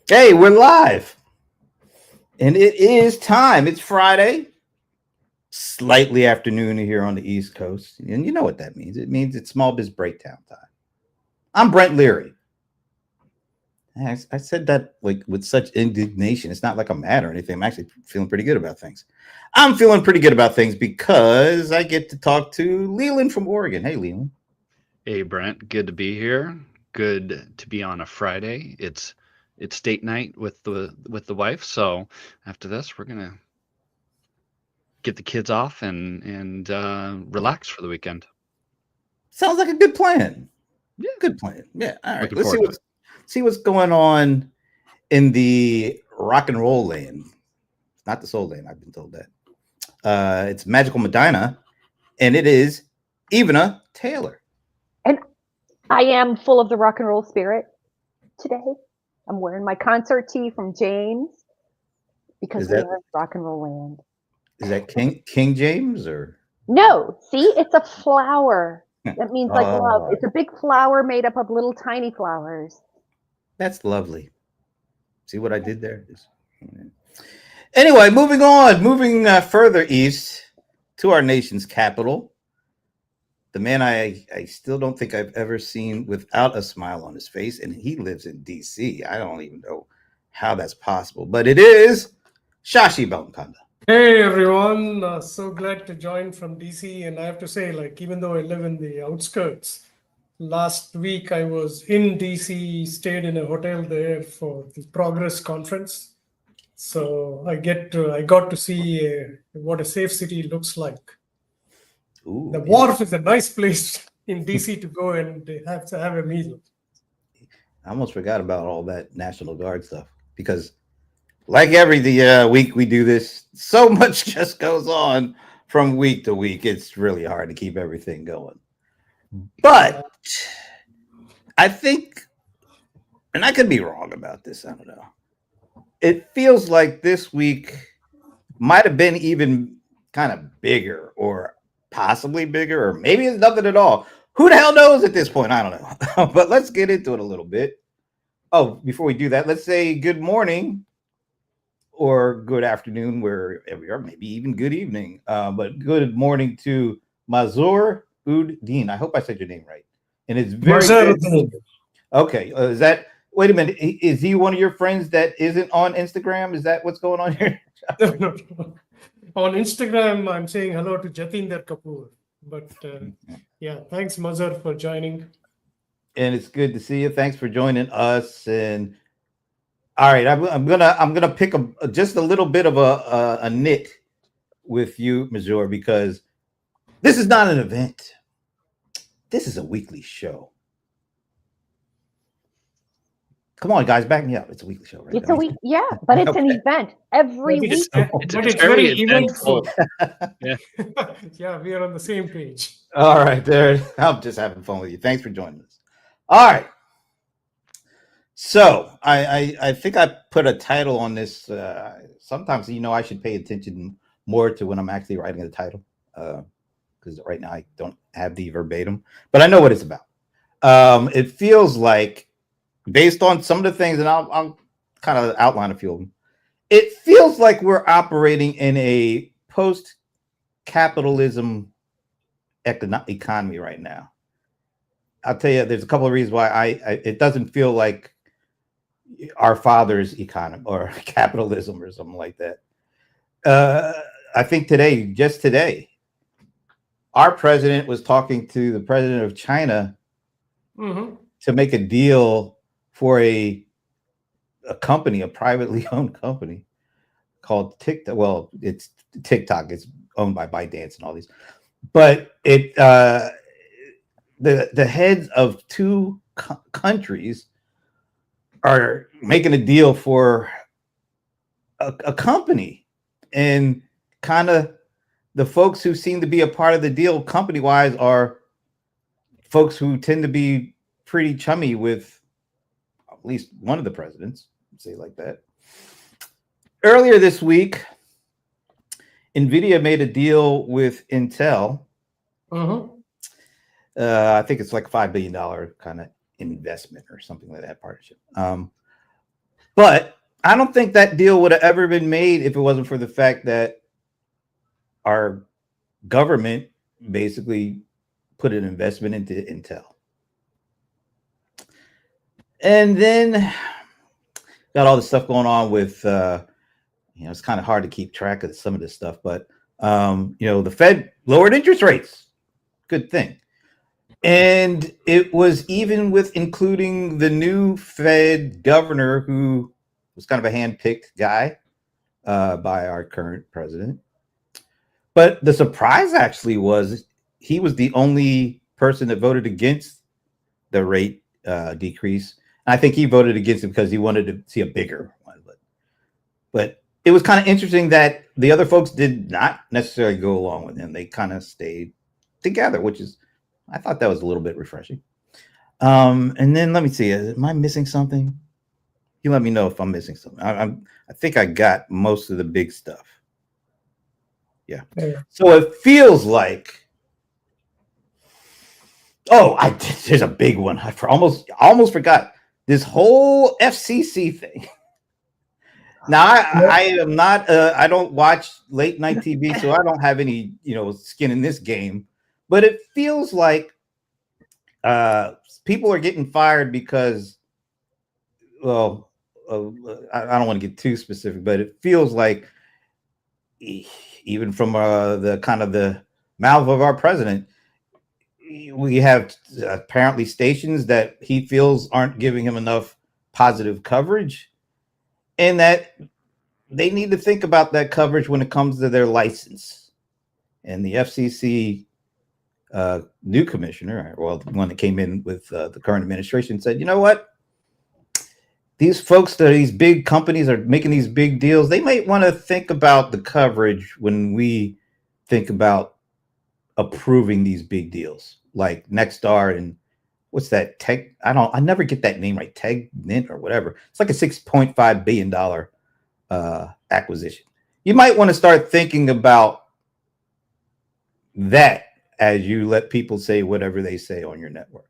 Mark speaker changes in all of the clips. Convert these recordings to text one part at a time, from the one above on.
Speaker 1: Hey, we're live, and it is time. It's Friday, slightly afternoon here on the East Coast, and you know what that means. It means it's small biz breakdown time. I'm Brent Leary. I said that like with such indignation. It's not like I'm mad or anything. I'm actually feeling pretty good about things. I'm feeling pretty good about things because I get to talk to Leland from Oregon. Hey, Leland.
Speaker 2: Hey Brent, good to be here. Good to be on a Friday. It's date night with the wife, so after this we're gonna get the kids off and relax for the weekend.
Speaker 1: Sounds like a good plan.
Speaker 2: Yeah,
Speaker 1: Good plan. Yeah. All right.
Speaker 2: looking
Speaker 1: Let's see
Speaker 2: forward to it.
Speaker 1: what's going on in the rock and roll land. Not the soul land. I've been told that. It's Magical Medina, and it is Ivana Taylor.
Speaker 3: And I am full of the rock and roll spirit today. I'm wearing my concert tee from James because
Speaker 1: Is
Speaker 3: we
Speaker 1: that
Speaker 3: are rock and roll land.
Speaker 1: King James or?
Speaker 3: No, see, it's a flower. That means like love.
Speaker 1: Oh,
Speaker 3: It's a big flower made up of little tiny flowers.
Speaker 1: that's lovely. See what I did there? Anyway, moving on, moving further east to our nation's capital. The man I still don't think I've ever seen without a smile on his face, and he lives in D.C. I don't even know how that's possible, but it is Shashi Balmkanda.
Speaker 4: Hey everyone, so glad to join from DC. And I have to say, like, even though I live in the outskirts, last week I was in DC, stayed in a hotel there for the Progress conference. So I got to see what a safe city looks like.
Speaker 1: Ooh,
Speaker 4: The wharf is a nice place in DC to go and have to have a meal.
Speaker 1: I almost forgot about all that National Guard stuff because, like every week we do this, so much just goes on from week to week. It's really hard to keep everything going.
Speaker 4: Yeah.
Speaker 1: But I think, and I could be wrong about this, I don't know. It feels like this week might have been even kind of bigger or possibly bigger, or maybe it's nothing at all. Who the hell knows at this point? I don't know. But let's get into it a little bit. Oh, before we do that, let's say good morning or good afternoon, wherever you are, maybe even good evening. But good morning to Mazur Uddin. I hope I said your name right. And it's very good.
Speaker 4: Mazaruddin.
Speaker 1: Okay. Is that, wait a minute, is he one of your friends that isn't on Instagram? Is that what's going on here?
Speaker 4: No, no, no. On Instagram, I'm saying hello to Jatinder Kapoor. But yeah, thanks, Mazar, for joining.
Speaker 1: And it's good to see you. Thanks for joining us. And all right, I'm gonna pick just a little bit of a nit with you, Major, because this is not an event. This is a weekly show. Come on, guys, back me up. It's a weekly show, right?
Speaker 3: It's a week, yeah, but it's an
Speaker 1: Okay.
Speaker 3: event every
Speaker 4: But
Speaker 3: week.
Speaker 4: it's
Speaker 2: It's
Speaker 4: very
Speaker 2: very
Speaker 4: eventful.
Speaker 2: eventful. Yeah.
Speaker 4: Yeah, we are on the same page.
Speaker 1: All right, there. I'm just having fun with you. Thanks for joining us. All right. So I think I put a title on this. Sometimes I should pay attention more to when I'm actually writing the title because right now I don't have the verbatim, but I know what it's about. It feels like, based on some of the things, and I'll kind of outline a few of them. It feels like we're operating in a post-capitalism economy right now. I'll tell you, there's a couple of reasons why it doesn't feel like our father's economy or capitalism or something like that. I think just today, our president was talking to the president of China
Speaker 4: Mhm.
Speaker 1: to make a deal for a company, a privately owned company called TikTok. Well, it's TikTok. It's owned by ByteDance and all these, but the heads of two countries are making a deal for a company, and kind of the folks who seem to be a part of the deal company wise are folks who tend to be pretty chummy with at least one of the presidents, say it like that. Earlier this week, Nvidia made a deal with Intel.
Speaker 4: Mhm.
Speaker 1: I think it's like $5 billion kind of investment or something like that, partnership. But I don't think that deal would have ever been made if it wasn't for the fact that our government basically put an investment into Intel. And then got all this stuff going on with, it's kind of hard to keep track of some of this stuff, but, the Fed lowered interest rates. Good thing. And it was even with including the new Fed governor, who was kind of a hand-picked guy by our current president. But the surprise actually was he was the only person that voted against the rate decrease. I think he voted against it because he wanted to see a bigger one. But it was kind of interesting that the other folks did not necessarily go along with him. They kind of stayed together, I thought that was a little bit refreshing. And then let me see. Am I missing something? You let me know if I'm missing something. I think I got most of the big stuff. Yeah. So it feels like. There's a big one. I almost forgot this whole FCC thing. Now I am not. I don't watch late night TV, so I don't have any skin in this game. But it feels like people are getting fired because, I don't want to get too specific, but it feels like even from the kind of the mouth of our president, we have apparently stations that he feels aren't giving him enough positive coverage, and that they need to think about that coverage when it comes to their license. And the FCC new commissioner, well, the one that came in with the current administration, said, you know what? These folks, these big companies are making these big deals. They might want to think about the coverage when we think about approving these big deals, like Nexstar and what's that tech? I never get that name right. TechNet or whatever. It's like a $6.5 billion acquisition. You might want to start thinking about that as you let people say whatever they say on your network.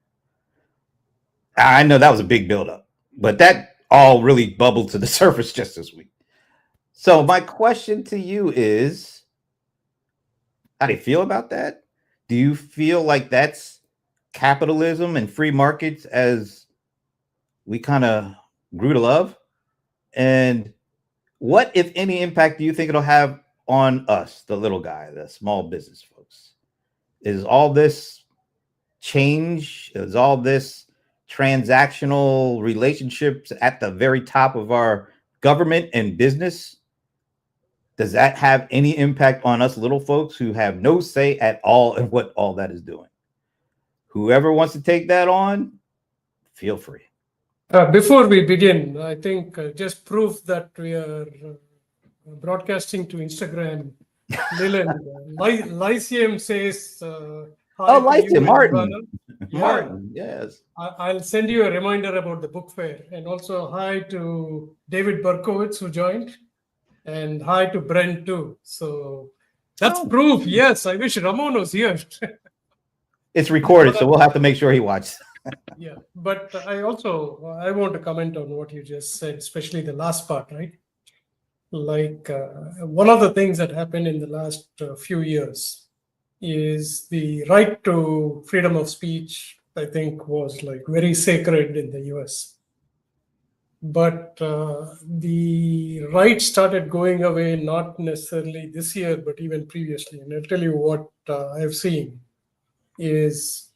Speaker 1: I know that was a big buildup, but that all really bubbled to the surface just this week. So my question to you is, how do you feel about that? Do you feel like that's capitalism and free markets as we kind of grew to love? And what, if any, impact do you think it'll have on us, the little guy, the small business folks? Is all this change, is all this transactional relationships at the very top of our government and business, does that have any impact on us little folks who have no say at all in what all that is doing? Whoever wants to take that on, feel free.
Speaker 4: Before we begin, I think just proof that we are broadcasting to Instagram. Leland, Lyceum says, hi.
Speaker 1: Lyceum, Martin.
Speaker 4: Yeah.
Speaker 1: Martin, yes.
Speaker 4: I'll send you a reminder about the book fair. And also hi to David Berkowitz, who joined. And hi to Brent, too. So that's proof. Yes, I wish Ramon was here.
Speaker 1: It's recorded, so we'll have to make sure he watches.
Speaker 4: Yeah, but I want to comment on what you just said, especially the last part, right? Like one of the things that happened in the last few years is the right to freedom of speech, I think, was like very sacred in the US. But the right started going away, not necessarily this year, but even previously. And I'll tell you what I've seen is,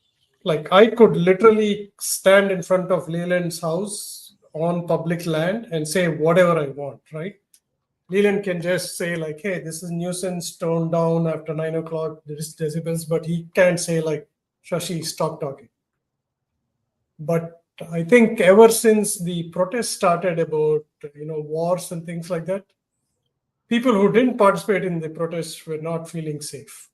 Speaker 4: like, I could literally stand in front of Leland's house on public land and say whatever I want, right? Leland can just say like, hey, this is nuisance, tone down after 9 o'clock, this decibels, but he can't say like, Shashi, stop talking. But I think ever since the protests started about, wars and things like that, people who didn't participate in the protests were not feeling safe.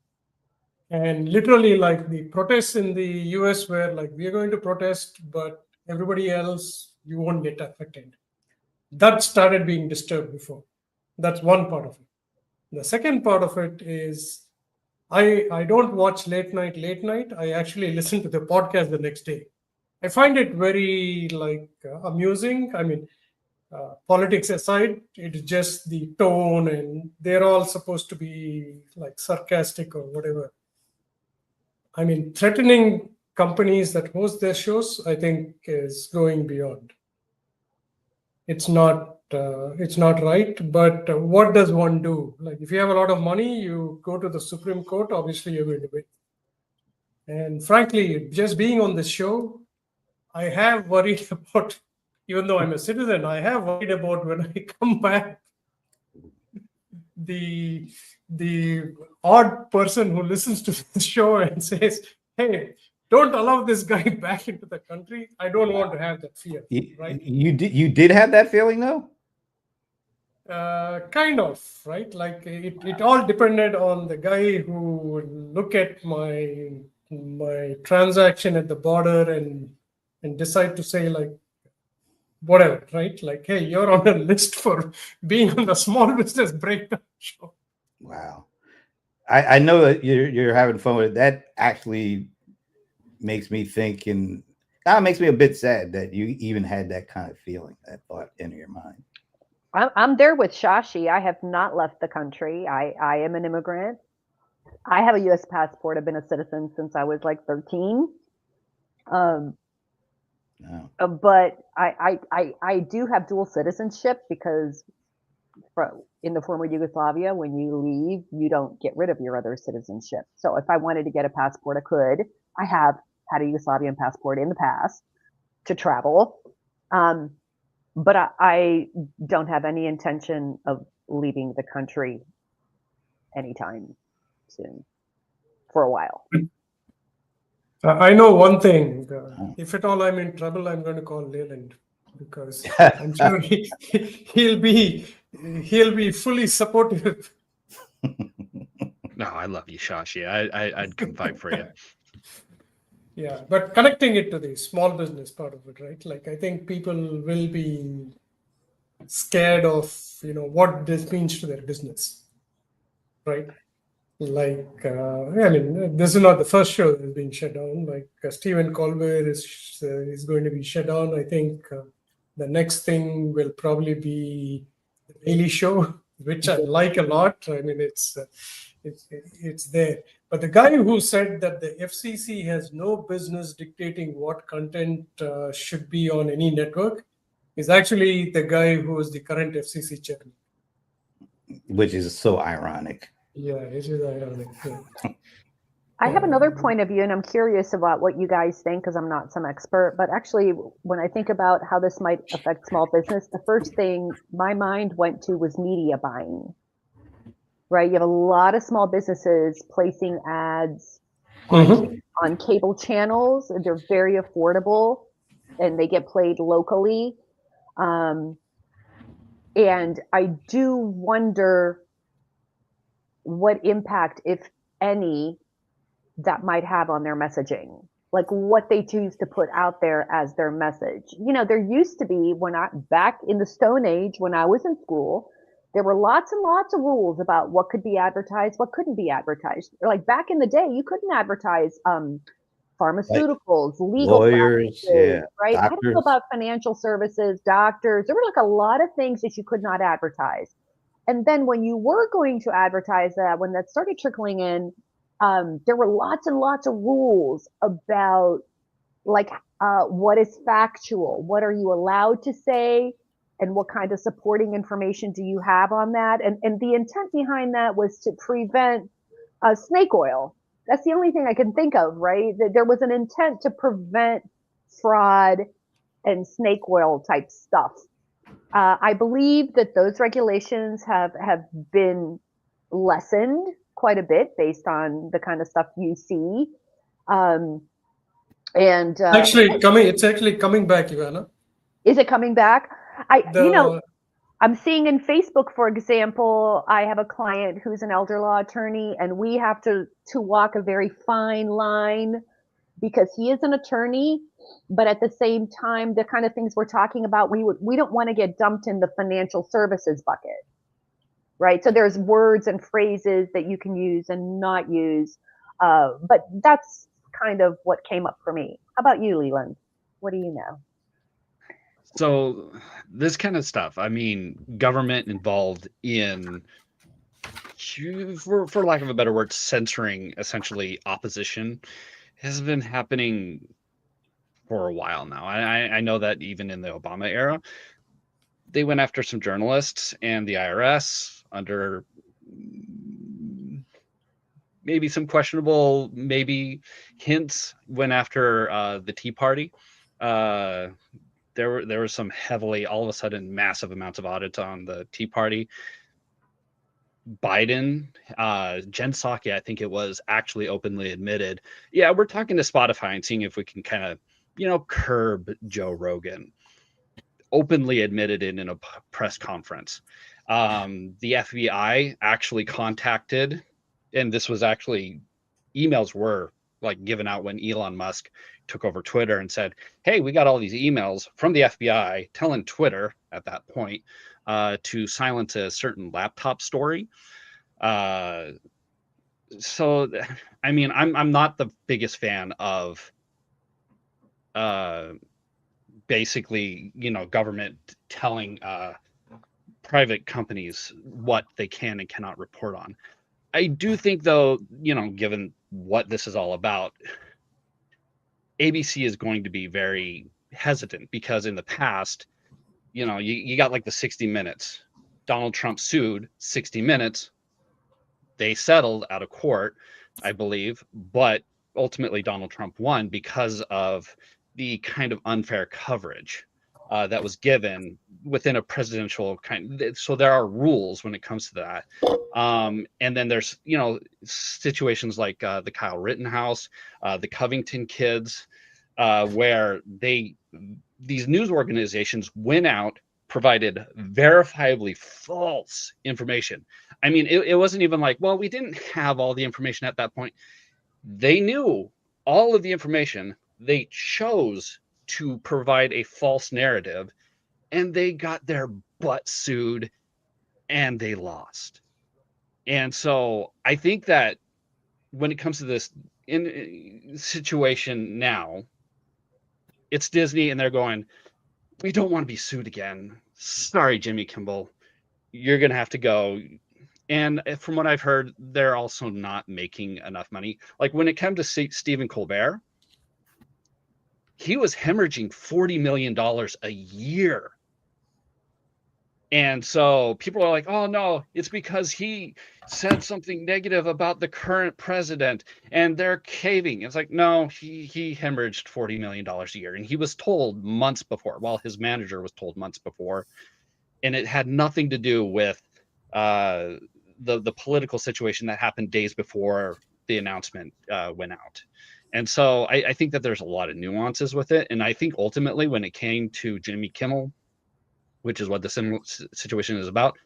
Speaker 4: And literally, like, the protests in the US were like, we are going to protest, but everybody else, you won't get affected. That started being disturbed before. That's one part of it. The second part of it is I don't watch late night. I actually listen to the podcast the next day. I find it very amusing. I mean, politics aside, it is just the tone, and they're all supposed to be like sarcastic or whatever. I mean, threatening companies that host their shows, I think, is going beyond. It's not right. But what does one do? Like, if you have a lot of money, you go to the Supreme Court. Obviously, you're going to win. And frankly, just being on the show, I have worried about. Even though I'm a citizen, I have worried about when I come back, the odd person who listens to the show and says, "Hey, don't allow this guy back into the country." I don't want to have that fear, right?
Speaker 1: You did have that feeling though?
Speaker 4: Kind of, right? Like it all depended on the guy who would look at my transaction at the border and decide to say, like, whatever, right? Like, hey, you're on a list for being on the small business breakdown show.
Speaker 1: Wow. I know that you're having fun with it. That actually makes me think, and that makes me a bit sad that you even had that kind of feeling, that thought in your mind.
Speaker 3: I'm there with Shashi. I have not left the country. I am an immigrant. I have a U.S. passport. I've been a citizen since I was like 13. But I do have dual citizenship because in the former Yugoslavia, when you leave, you don't get rid of your other citizenship. So if I wanted to get a passport, I could. I have had a Yugoslavian passport in the past to travel. But I don't have any intention of leaving the country anytime soon for a while.
Speaker 4: I know one thing. If at all I'm in trouble, I'm going to call Leland, because I'm sure he'll be fully supportive.
Speaker 2: No, I love you, Shashi. I'd come fight for you.
Speaker 4: Yeah, but connecting it to the small business part of it, right? Like, I think people will be scared of, what this means to their business, right? Like, I mean, this is not the first show that is being shut down. Like, Stephen Colbert is going to be shut down. I think the next thing will probably be the Daily Show, which I like a lot. I mean, it's there. But the guy who said that the FCC has no business dictating what content should be on any network is actually the guy who is the current FCC chairman.
Speaker 1: Which is so ironic.
Speaker 4: Yeah, it is ironic. Yeah.
Speaker 3: I have another point of view, and I'm curious about what you guys think, because I'm not some expert. But actually, when I think about how this might affect small business, the first thing my mind went to was media buying. Right? You have a lot of small businesses placing ads on cable channels. They're very affordable, and they get played locally. And I do wonder what impact, if any, that might have on their messaging, like what they choose to put out there as their message. There used to be, back in the Stone Age, when I was in school, there were lots and lots of rules about what could be advertised, what couldn't be advertised. Like back in the day, you couldn't advertise pharmaceuticals, legal
Speaker 1: lawyers,
Speaker 3: practices, right?
Speaker 1: doctors.
Speaker 3: I don't know about financial services, doctors. There were like a lot of things that you could not advertise. And then when you were going to advertise that, when that started trickling in, there were lots and lots of rules about, like, what is factual, what are you allowed to say, and what kind of supporting information do you have on that? And the intent behind that was to prevent snake oil. That's the only thing I can think of, right? There was an intent to prevent fraud and snake oil type stuff. I believe that those regulations have been lessened quite a bit based on the kind of stuff you see. It's
Speaker 4: actually coming back, Ivana.
Speaker 3: Is it coming back? I'm seeing in Facebook, for example, I have a client who's an elder law attorney, and we have to walk a very fine line, because he is an attorney, but at the same time, the kind of things we're talking about, we don't want to get dumped in the financial services bucket, right? So there's words and phrases that you can use and not use, but that's kind of what came up for me. How about you, Leland? What do you know?
Speaker 2: So this kind of stuff, I mean, government involved in, for lack of a better word, censoring essentially opposition has been happening for a while now. I know that even in the Obama era, they went after some journalists and the IRS under maybe some questionable hints, went after the Tea Party. There was some heavily, all of a sudden, massive amounts of audits on the Tea Party. Biden, Jen Psaki, I think it was, actually openly admitted, yeah, we're talking to Spotify and seeing if we can kind of, curb Joe Rogan. Openly admitted it in a press conference. The FBI actually contacted, and this was actually, emails were like given out when Elon Musk took over Twitter and said, hey, we got all these emails from the FBI telling Twitter at that point to silence a certain laptop story. So, I mean, I'm not the biggest fan of basically, government telling private companies what they can and cannot report on. I do think, though, given what this is all about, ABC is going to be very hesitant because in the past, you got like the 60 Minutes. Donald Trump sued 60 Minutes. They settled out of court, I believe, but ultimately Donald Trump won because of the kind of unfair coverage that was given within a presidential kind. So there are rules when it comes to that. And then there's, situations like the Kyle Rittenhouse, the Covington kids, where these news organizations went out, provided verifiably false information. I mean, it wasn't even like, well, we didn't have all the information at that point. They knew all of the information. They chose to provide a false narrative, and they got their butt sued, and they lost. And so I think that when it comes to this situation now, it's Disney, and they're going, we don't want to be sued again. Sorry, Jimmy Kimmel, you're going to have to go. And from what I've heard, they're also not making enough money. Like when it came to Stephen Colbert, he was hemorrhaging $40 million a year. And so people are like, oh, no, it's because he said something negative about the current president and they're caving. It's like, no, he hemorrhaged $40 million a year. And he was told months before, while his manager was told months before. And it had nothing to do with the political situation that happened days before the announcement went out. And so I think that there's a lot of nuances with it. And I think ultimately when it came to Jimmy Kimmel, which is what the situation is about,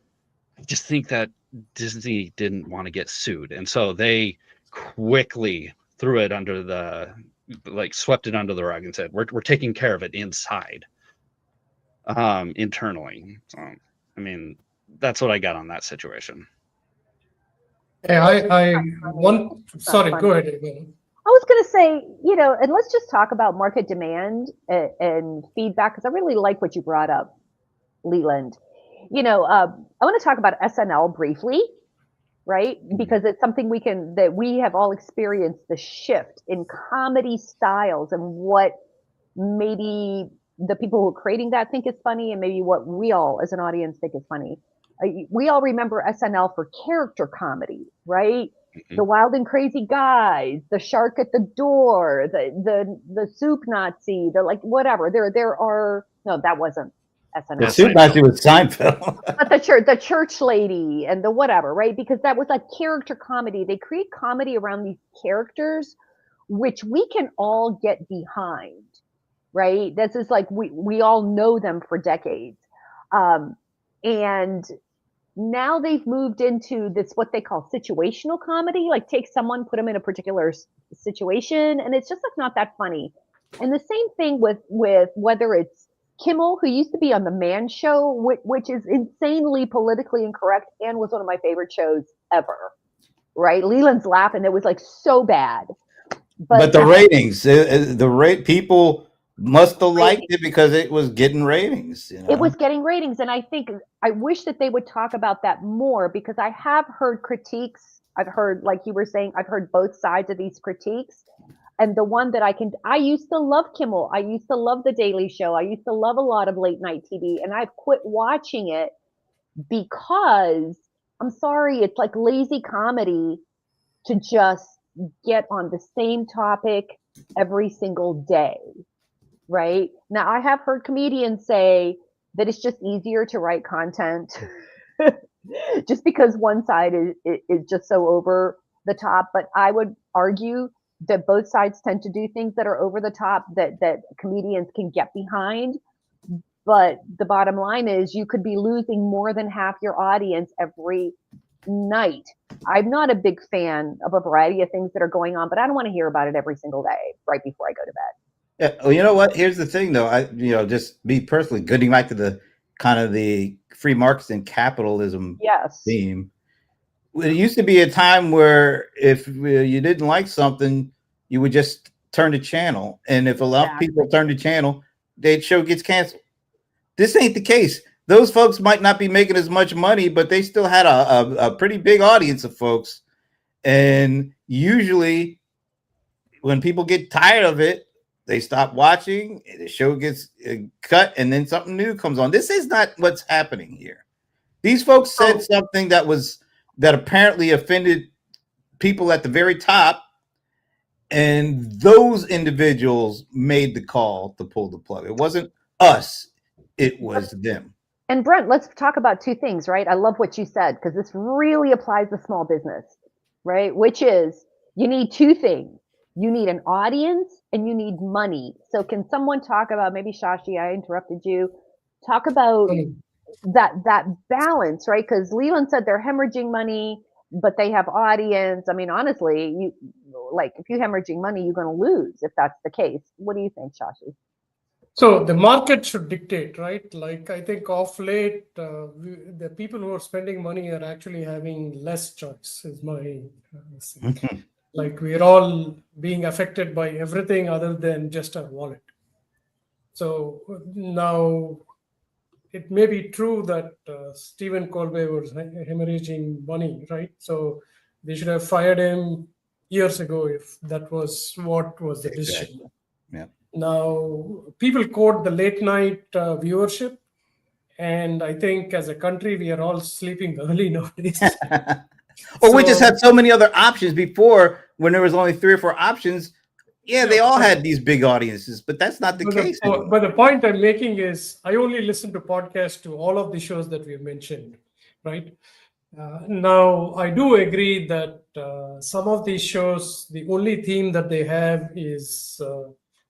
Speaker 2: I just think that Disney didn't want to get sued. And so they quickly threw it under swept it under the rug and said, we're taking care of it inside, internally. So, I mean, that's what I got on that situation.
Speaker 4: Hey, sorry, go ahead.
Speaker 3: I was going to say, and let's just talk about market demand and feedback, because I really like what you brought up, Leland. I want to talk about SNL briefly, right? Because it's something that we have all experienced, the shift in comedy styles and what maybe the people who are creating that think is funny and maybe what we all as an audience think is funny. We all remember SNL for character comedy, right? Mm-hmm. The wild and crazy guys, the shark at the door, the soup Nazi, the like whatever. There are no, that wasn't SNL.
Speaker 1: The soup Nazi was Seinfeld.
Speaker 3: But the church lady and the whatever, right? Because that was like character comedy. They create comedy around these characters, which we can all get behind, right? This is like we all know them for decades, and now they've moved into this, what they call situational comedy, like take someone, put them in a particular situation, and it's just like not that funny. And the same thing with whether it's Kimmel, who used to be on the Man Show, which is insanely politically incorrect and was one of my favorite shows ever, right? Leland's laughing. It was like so bad.
Speaker 1: But the ratings, people must have liked it because it was getting ratings. You know?
Speaker 3: It was getting ratings. And I wish that they would talk about that more, because I have heard critiques. I've heard, like you were saying, I've heard both sides of these critiques. And the one that I used to love Kimmel. I used to love The Daily Show. I used to love a lot of late night TV, and I've quit watching it because, I'm sorry, it's like lazy comedy to just get on the same topic every single day, right? Now, I have heard comedians say that it's just easier to write content just because one side is just so over the top. But I would argue that both sides tend to do things that are over the top that comedians can get behind. But the bottom line is you could be losing more than half your audience every night. I'm not a big fan of a variety of things that are going on, but I don't want to hear about it every single day right before I go to bed.
Speaker 1: Yeah. Well, you know what? Here's the thing, though. Just me personally, getting back to the kind of the free markets and capitalism theme. It used to be a time where if you didn't like something, you would just turn the channel, and if a lot of people turn the channel, the show gets canceled. This ain't the case. Those folks might not be making as much money, but they still had a pretty big audience of folks. And usually when people get tired of it, they stop watching, the show gets cut, and then something new comes on. This is not what's happening here. These folks said something that apparently offended people at the very top, and those individuals made the call to pull the plug. It wasn't us. It was them.
Speaker 3: And Brent, let's talk about two things, right? I love what you said, because this really applies to small business, right? Which is, you need two things. You need an audience and you need money. So can someone talk about, maybe Shashi, I interrupted you, talk about that balance, right? Because Leland said they're hemorrhaging money, but they have audience. I mean, honestly, if you're hemorrhaging money, you're going to lose if that's the case. What do you think, Shashi?
Speaker 4: So the market should dictate, right? Like, I think off late, the people who are spending money are actually having less choice, is my like, we're all being affected by everything other than just our wallet. So now it may be true that Stephen Colbert was hemorrhaging money, right? So they should have fired him years ago if that was what was the decision.
Speaker 1: Yeah.
Speaker 4: Now, people quote the late night viewership, and I think as a country, we are all sleeping early nowadays.
Speaker 1: Or we just had so many other options before, when there was only 3 or 4 options. Yeah, they all had these big audiences, but that's not the case.
Speaker 4: But the point I'm making is, I only listen to podcasts to all of the shows that we've mentioned, right? Now, I do agree that some of these shows, the only theme that they have is,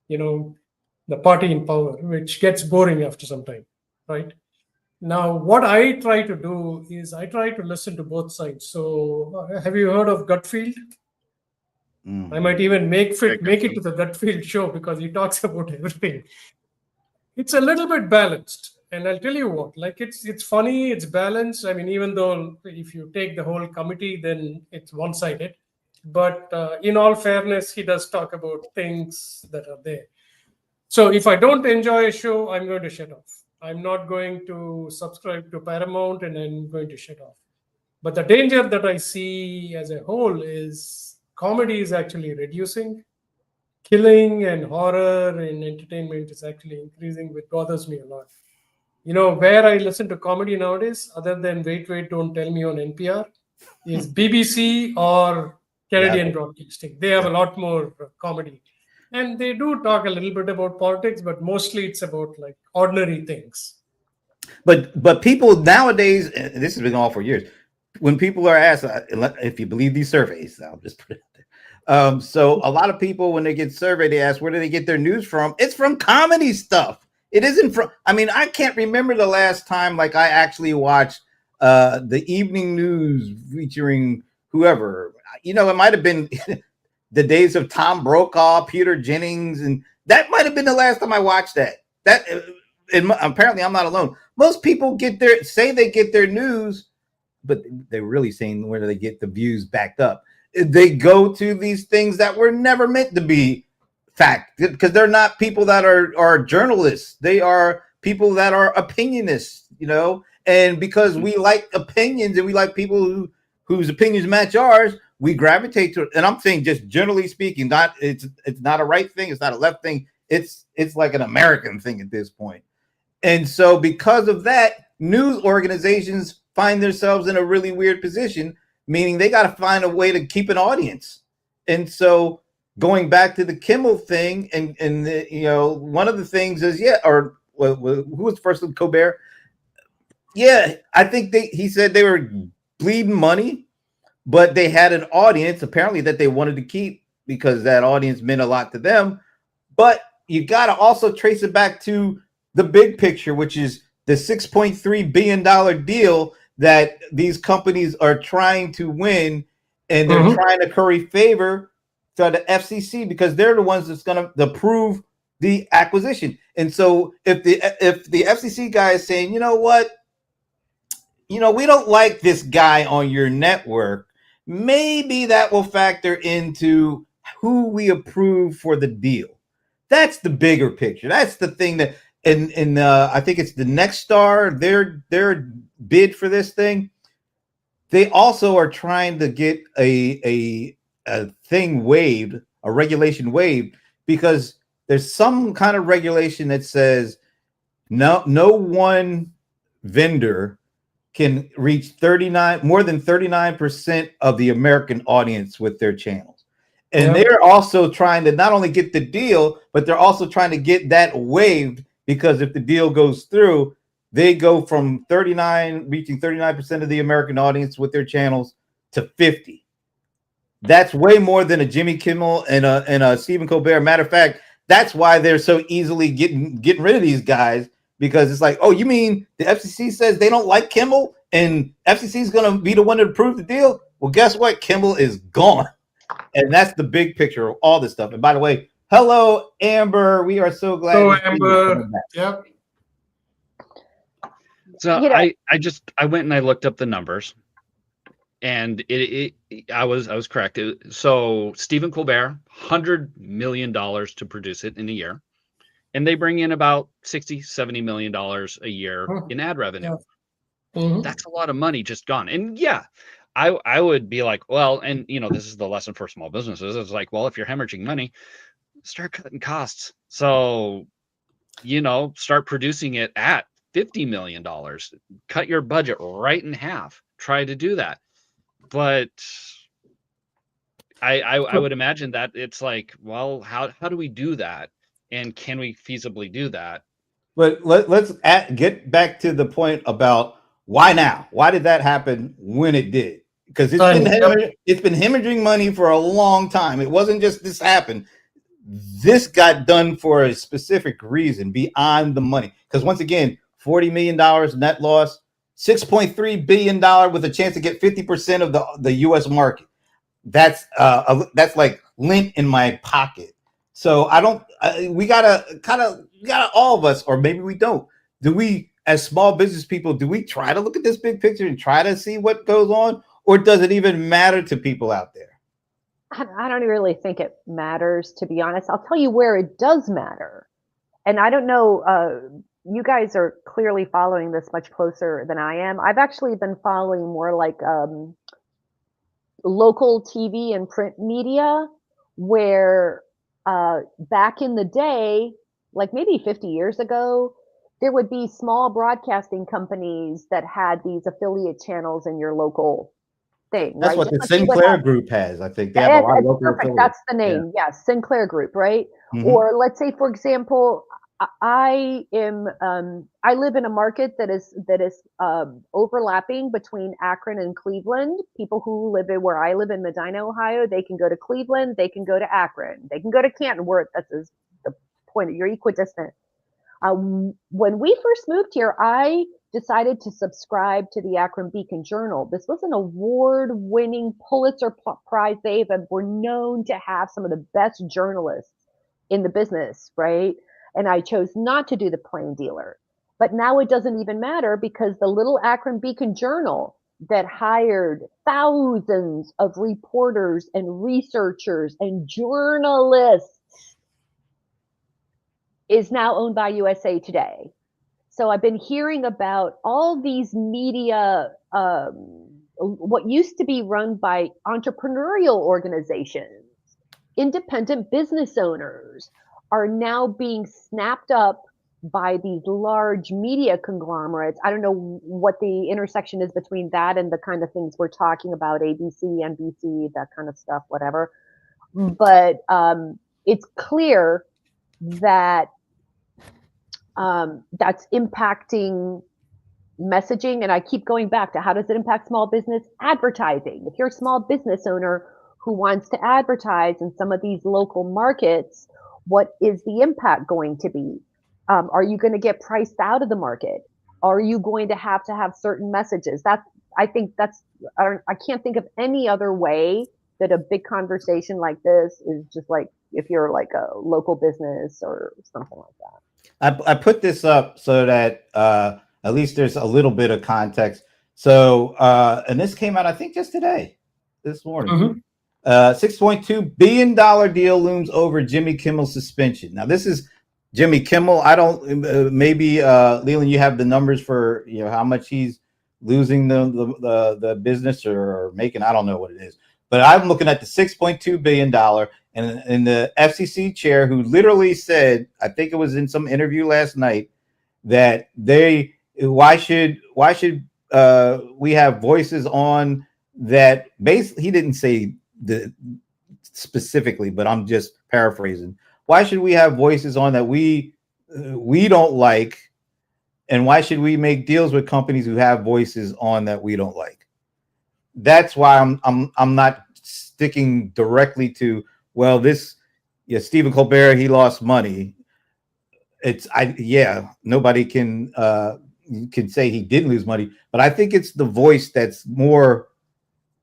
Speaker 4: the party in power, which gets boring after some time, right? Now, what I try to do is I try to listen to both sides. So have you heard of Gutfield? I might even make it to the Gutfield show, because he talks about everything. It's a little bit balanced. And I'll tell you what, like, it's funny, it's balanced. I mean, even though if you take the whole committee, then it's one-sided. But in all fairness, he does talk about things that are there. So if I don't enjoy a show, I'm going to shut off. I'm not going to subscribe to Paramount, and I'm going to shut off. But the danger that I see as a whole is comedy is actually reducing. Killing and horror and entertainment is actually increasing, which bothers me a lot. Where I listen to comedy nowadays, other than Wait, Don't Tell Me on NPR, is BBC or Canadian Broadcasting. They have a lot more comedy. And they do talk a little bit about politics, but mostly it's about like ordinary things.
Speaker 1: But people nowadays, and this has been all for years, when people are asked, if you believe these surveys, I'll just put it there. So a lot of people, when they get surveyed, they ask, where do they get their news from? It's from comedy stuff. It isn't from, I mean, I can't remember the last time like I actually watched the evening news featuring whoever. It might have been the days of Tom Brokaw, Peter Jennings, and that might have been the last time I watched that. Apparently I'm not alone. Most people say they get their news, but they're really saying where do they get the views backed up. They go to these things that were never meant to be fact, because they're not people that are journalists. They are people that are opinionists, you know. And because we like opinions and we like people whose opinions match ours, we gravitate to it. And I'm saying, just generally speaking, not it's not a right thing, it's not a left thing. It's like an American thing at this point. And so because of that, news organizations find themselves in a really weird position, meaning they got to find a way to keep an audience. And so going back to the Kimmel thing, and you know, one of the things is, who was the first with Colbert? Yeah, I think he said they were bleeding money, but they had an audience apparently that they wanted to keep because that audience meant a lot to them. But you got to also trace it back to the big picture, which is the $6.3 billion deal that these companies are trying to win, and they're trying to curry favor to the FCC because they're the ones that's going to approve the acquisition. And so if the FCC guy is saying, you know what, you know, we don't like this guy on your network, maybe that will factor into who we approve for the deal. That's the bigger picture. That's the thing that, and I think it's the Next Star, their bid for this thing. They also are trying to get a thing waived, a regulation waived, because there's some kind of regulation that says no one vendor can reach more than 39% of the American audience with their channels. And they're also trying to not only get the deal, but they're also trying to get that waived, because if the deal goes through, they go from reaching 39% of the American audience with their channels to 50. That's way more than a Jimmy Kimmel and a Stephen Colbert. Matter of fact, that's why they're so easily getting rid of these guys, because it's like, oh, you mean the FCC says they don't like Kimmel and FCC is going to be the one to approve the deal? Well, guess what? Kimmel is gone. And that's the big picture of all this stuff. And by the way, hello, Amber. We are so glad.
Speaker 4: Hello, Amber. Yep.
Speaker 2: So I went and I looked up the numbers, and I was correct. So Stephen Colbert, $100 million to produce it in a year, and they bring in about $60-70 million a year in ad revenue. That's a lot of money just gone. And yeah, I would be like, well, and you know, this is the lesson for small businesses. It's like, well, if you're hemorrhaging money, start cutting costs. So, you know, start producing it at $50 million. Cut your budget right in half. Try to do that. But I would imagine that it's like, well, how do we do that? And can we feasibly do that?
Speaker 1: But let's get back to the point about why now? Why did that happen when it did? Because it's been hemorrhaging money for a long time. It wasn't just this happened. This got done for a specific reason beyond the money. Because once again, $40 million net loss, $6.3 billion with a chance to get 50% of the U.S. market. That's like lint in my pocket. So we gotta all of us, or maybe we don't. Do we, as small business people, do we try to look at this big picture and try to see what goes on, or does it even matter to people out there?
Speaker 3: I don't really think it matters, to be honest. I'll tell you where it does matter. And I don't know, you guys are clearly following this much closer than I am. I've actually been following more like local TV and print media, where back in the day, like maybe 50 years ago, there would be small broadcasting companies that had these affiliate channels in your local thing.
Speaker 1: That's
Speaker 3: right?
Speaker 1: what
Speaker 3: Just
Speaker 1: the Sinclair Group has. I think they have a lot of local
Speaker 3: perfect. That's the name.
Speaker 1: Yeah.
Speaker 3: Yes, Sinclair Group, right? Or let's say, for example, I live in a market that is overlapping between Akron and Cleveland. People who live in where I live in Medina, Ohio, they can go to Cleveland, they can go to Akron, they can go to Canton, where that's the point. You're equidistant. When we first moved here, I decided to subscribe to the Akron Beacon Journal. This was an award-winning Pulitzer Prize. They were known to have some of the best journalists in the business, right? And I chose not to do the Plain Dealer. But now it doesn't even matter, because the little Akron Beacon Journal that hired thousands of reporters and researchers and journalists is now owned by USA Today. So I've been hearing about all these media, what used to be run by entrepreneurial organizations, independent business owners, are now being snapped up by these large media conglomerates. I don't know what the intersection is between that and the kind of things we're talking about, ABC, NBC, that kind of stuff, whatever. But it's clear that that's impacting messaging. And I keep going back to, how does it impact small business? Advertising. If you're a small business owner who wants to advertise in some of these local markets, what is the impact going to be? Are you going to get priced out of the market? Are you going to have certain messages? I can't think of any other way that a big conversation like this is just like, if you're like a local business or something like that.
Speaker 1: I put this up so that at least there's a little bit of context. So, and this came out, I think, just today, this morning. $6.2 billion deal looms over Jimmy Kimmel's suspension. Now, this is Jimmy Kimmel. I don't, maybe Leland, you have the numbers for, you know, how much he's losing the business or making. I don't know what it is, but I'm looking at the $6.2 billion. And the FCC chair, who literally said, I think it was in some interview last night, that why should we have voices on that? Basically, he didn't say specifically, but I'm just paraphrasing. Why should we have voices on that we don't like, and why should we make deals with companies who have voices on that we don't like? That's why I'm not sticking directly to, well, Stephen Colbert, he lost money. Nobody can say he didn't lose money, but I think it's the voice that's more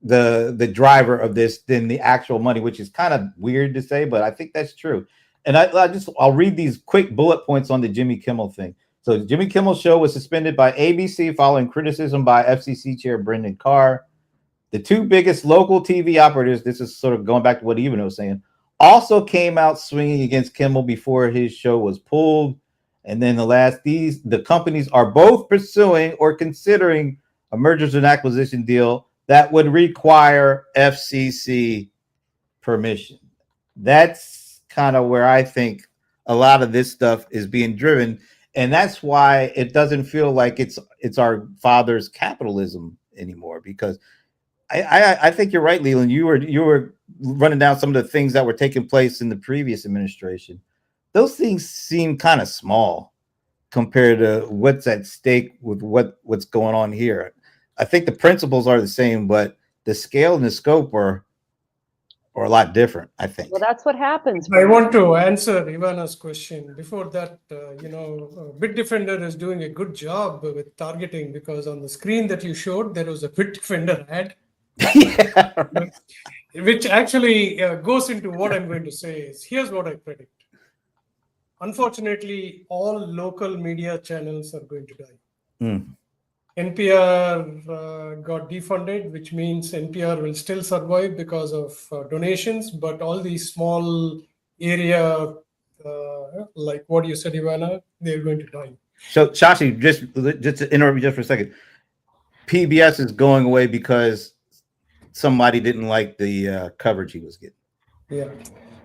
Speaker 1: the driver of this than the actual money, which is kind of weird to say, but I think that's true. And I'll read these quick bullet points on the Jimmy Kimmel thing. So the Jimmy Kimmel show was suspended by ABC following criticism by FCC chair Brendan Carr. The two biggest local TV operators, this is sort of going back to what Evan was saying, also came out swinging against Kimmel before his show was pulled. And then the companies are both pursuing or considering a mergers and acquisition deal that would require FCC permission. That's kind of where I think a lot of this stuff is being driven. And that's why it doesn't feel like it's our father's capitalism anymore, because I think you're right, Leland. You were running down some of the things that were taking place in the previous administration. Those things seem kind of small compared to what's at stake with what's going on here. I think the principles are the same, but the scale and the scope are a lot different, I think.
Speaker 3: Well, that's what happens.
Speaker 4: I want to answer Ivana's question. Before that, Bitdefender is doing a good job with targeting, because on the screen that you showed, there was a Bitdefender ad.
Speaker 1: Yeah.
Speaker 4: Which actually goes into what I'm going to say is, here's what I predict. Unfortunately, all local media channels are going to die. NPR got defunded, which means NPR will still survive because of donations, but all these small area, like what you said, Ivana, they're going to die.
Speaker 1: So, Shashi, just to interrupt you just for a second, PBS is going away because somebody didn't like the coverage he was getting.
Speaker 4: Yeah.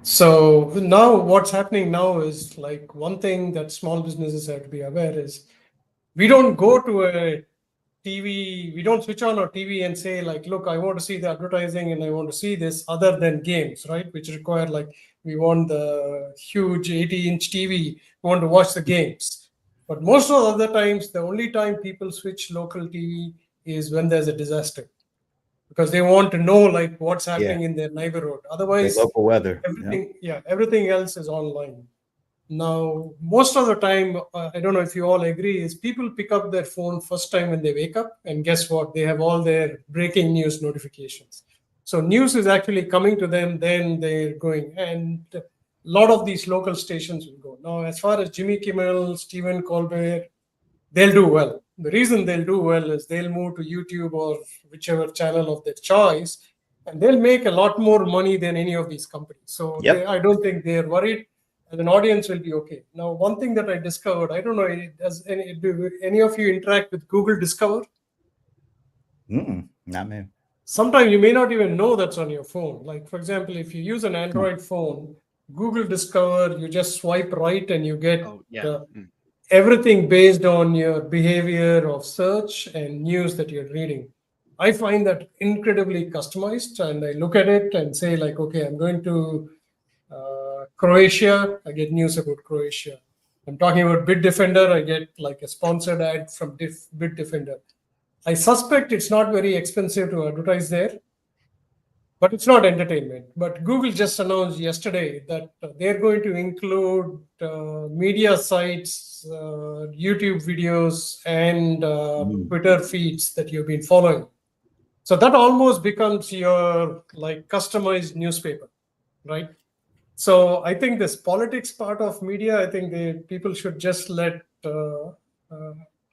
Speaker 4: So now what's happening now is, like, one thing that small businesses have to be aware is, we don't go to a TV, we don't switch on our TV and say, like, look, I want to see the advertising and I want to see this, other than games, right? Which require, like, we want the huge 80-inch TV, we want to watch the games. But most of the other times, the only time people switch local TV is when there's a disaster, because they want to know, like, what's happening in their neighborhood. Otherwise,
Speaker 1: local weather.
Speaker 4: Everything else is online. Now, most of the time, I don't know if you all agree, is people pick up their phone first time when they wake up, and guess what? They have all their breaking news notifications. So news is actually coming to them, then they're going. And a lot of these local stations will go. Now, as far as Jimmy Kimmel, Stephen Colbert, they'll do well. The reason they'll do well is they'll move to YouTube or whichever channel of their choice, and they'll make a lot more money than any of these companies. So I don't think they're worried. as an audience will be okay. Now, one thing that I discovered, I don't know, do any of you interact with Google Discover?
Speaker 1: Not me.
Speaker 4: Sometimes you may not even know that's on your phone. Like, for example, if you use an Android phone, Google Discover, you just swipe right and you get everything based on your behavior of search and news that you're reading. I find that incredibly customized, and I look at it and say, like, okay, I'm going to Croatia, I get news about Croatia. I'm talking about Bitdefender, I get like a sponsored ad from Bitdefender. I suspect it's not very expensive to advertise there, but it's not entertainment. But Google just announced yesterday that they're going to include media sites, YouTube videos, and Twitter feeds that you've been following. So that almost becomes your like customized newspaper, right? So I think this politics part of media, I think people should just let the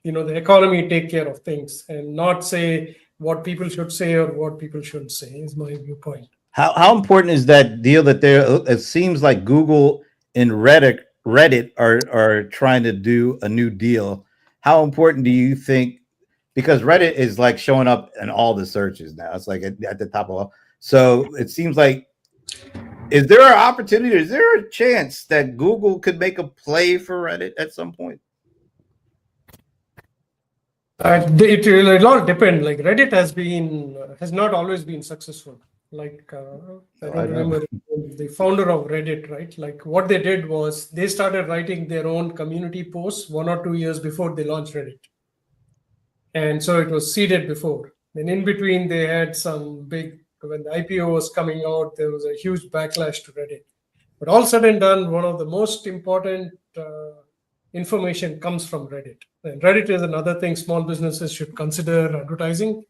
Speaker 4: economy take care of things and not say what people should say or what people shouldn't say, is my viewpoint.
Speaker 1: How important is that deal that it seems like Google and Reddit are trying to do a new deal? How important do you think? Because Reddit is like showing up in all the searches now. It's like at the top of all. So it seems like, is there an opportunity? Is there a chance that Google could make a play for Reddit at some point?
Speaker 4: It will all depend. Like Reddit has not always been successful. Like I don't remember the founder of Reddit, right? Like what they did was they started writing their own community posts 1 or 2 years before they launched Reddit, and so it was seeded before. Then in between they had some big, when the IPO was coming out, there was a huge backlash to Reddit. But all said and done, one of the most important information comes from Reddit. And Reddit is another thing small businesses should consider advertising,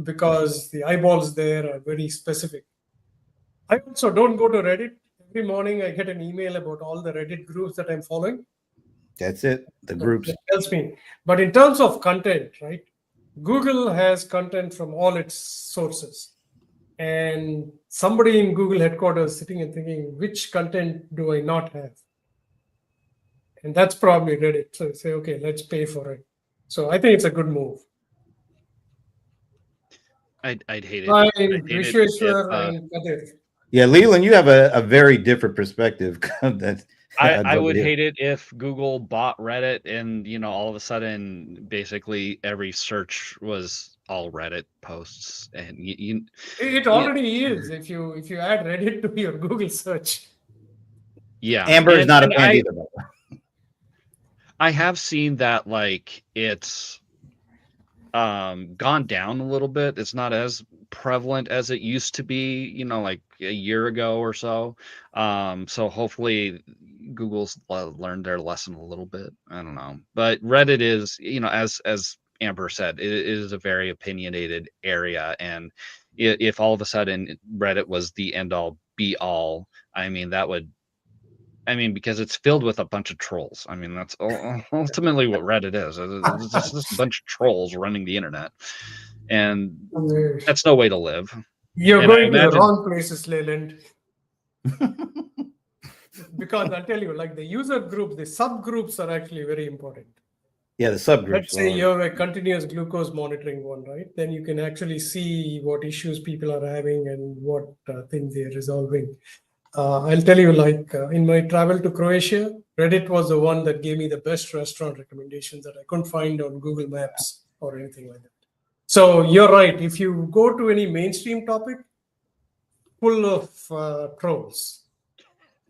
Speaker 4: because the eyeballs there are very specific. I also don't go to Reddit. Every morning I get an email about all the Reddit groups that I'm following.
Speaker 1: That's it, the groups.
Speaker 4: That helps me. But in terms of content, right? Google has content from all its sources. And somebody in Google headquarters sitting and thinking, which content do I not have? And that's probably Reddit. So say, okay, let's pay for it. So I think it's a good move.
Speaker 2: I'd hate it.
Speaker 4: Hi, Vishweshwar and Kadir.
Speaker 1: Yeah, Leland, you have a very different perspective.
Speaker 2: I would hate it if Google bought Reddit and all of a sudden basically every search was all Reddit posts, and
Speaker 4: it already is if you add Reddit to your Google search.
Speaker 2: Yeah,
Speaker 1: Amber is not a fan either.
Speaker 2: I have seen that like it's gone down a little bit. It's not as prevalent as it used to be, like a year ago or so. So hopefully Google's learned their lesson a little bit. I don't know, but Reddit is, as Amber said, it is a very opinionated area, and if all of a sudden Reddit was the end all be all, because it's filled with a bunch of trolls. That's ultimately what Reddit is. It's just a bunch of trolls running the internet, and that's no way to live.
Speaker 4: You're going to the wrong places, Leland. Because I'll tell you, like the user groups, the subgroups are actually very important.
Speaker 1: Yeah, the subgroups.
Speaker 4: Let's say you have a continuous glucose monitoring one, right? Then you can actually see what issues people are having and what things they're resolving. I'll tell you, like in my travel to Croatia, Reddit was the one that gave me the best restaurant recommendations that I couldn't find on Google Maps or anything like that. So you're right. If you go to any mainstream topic, full of trolls,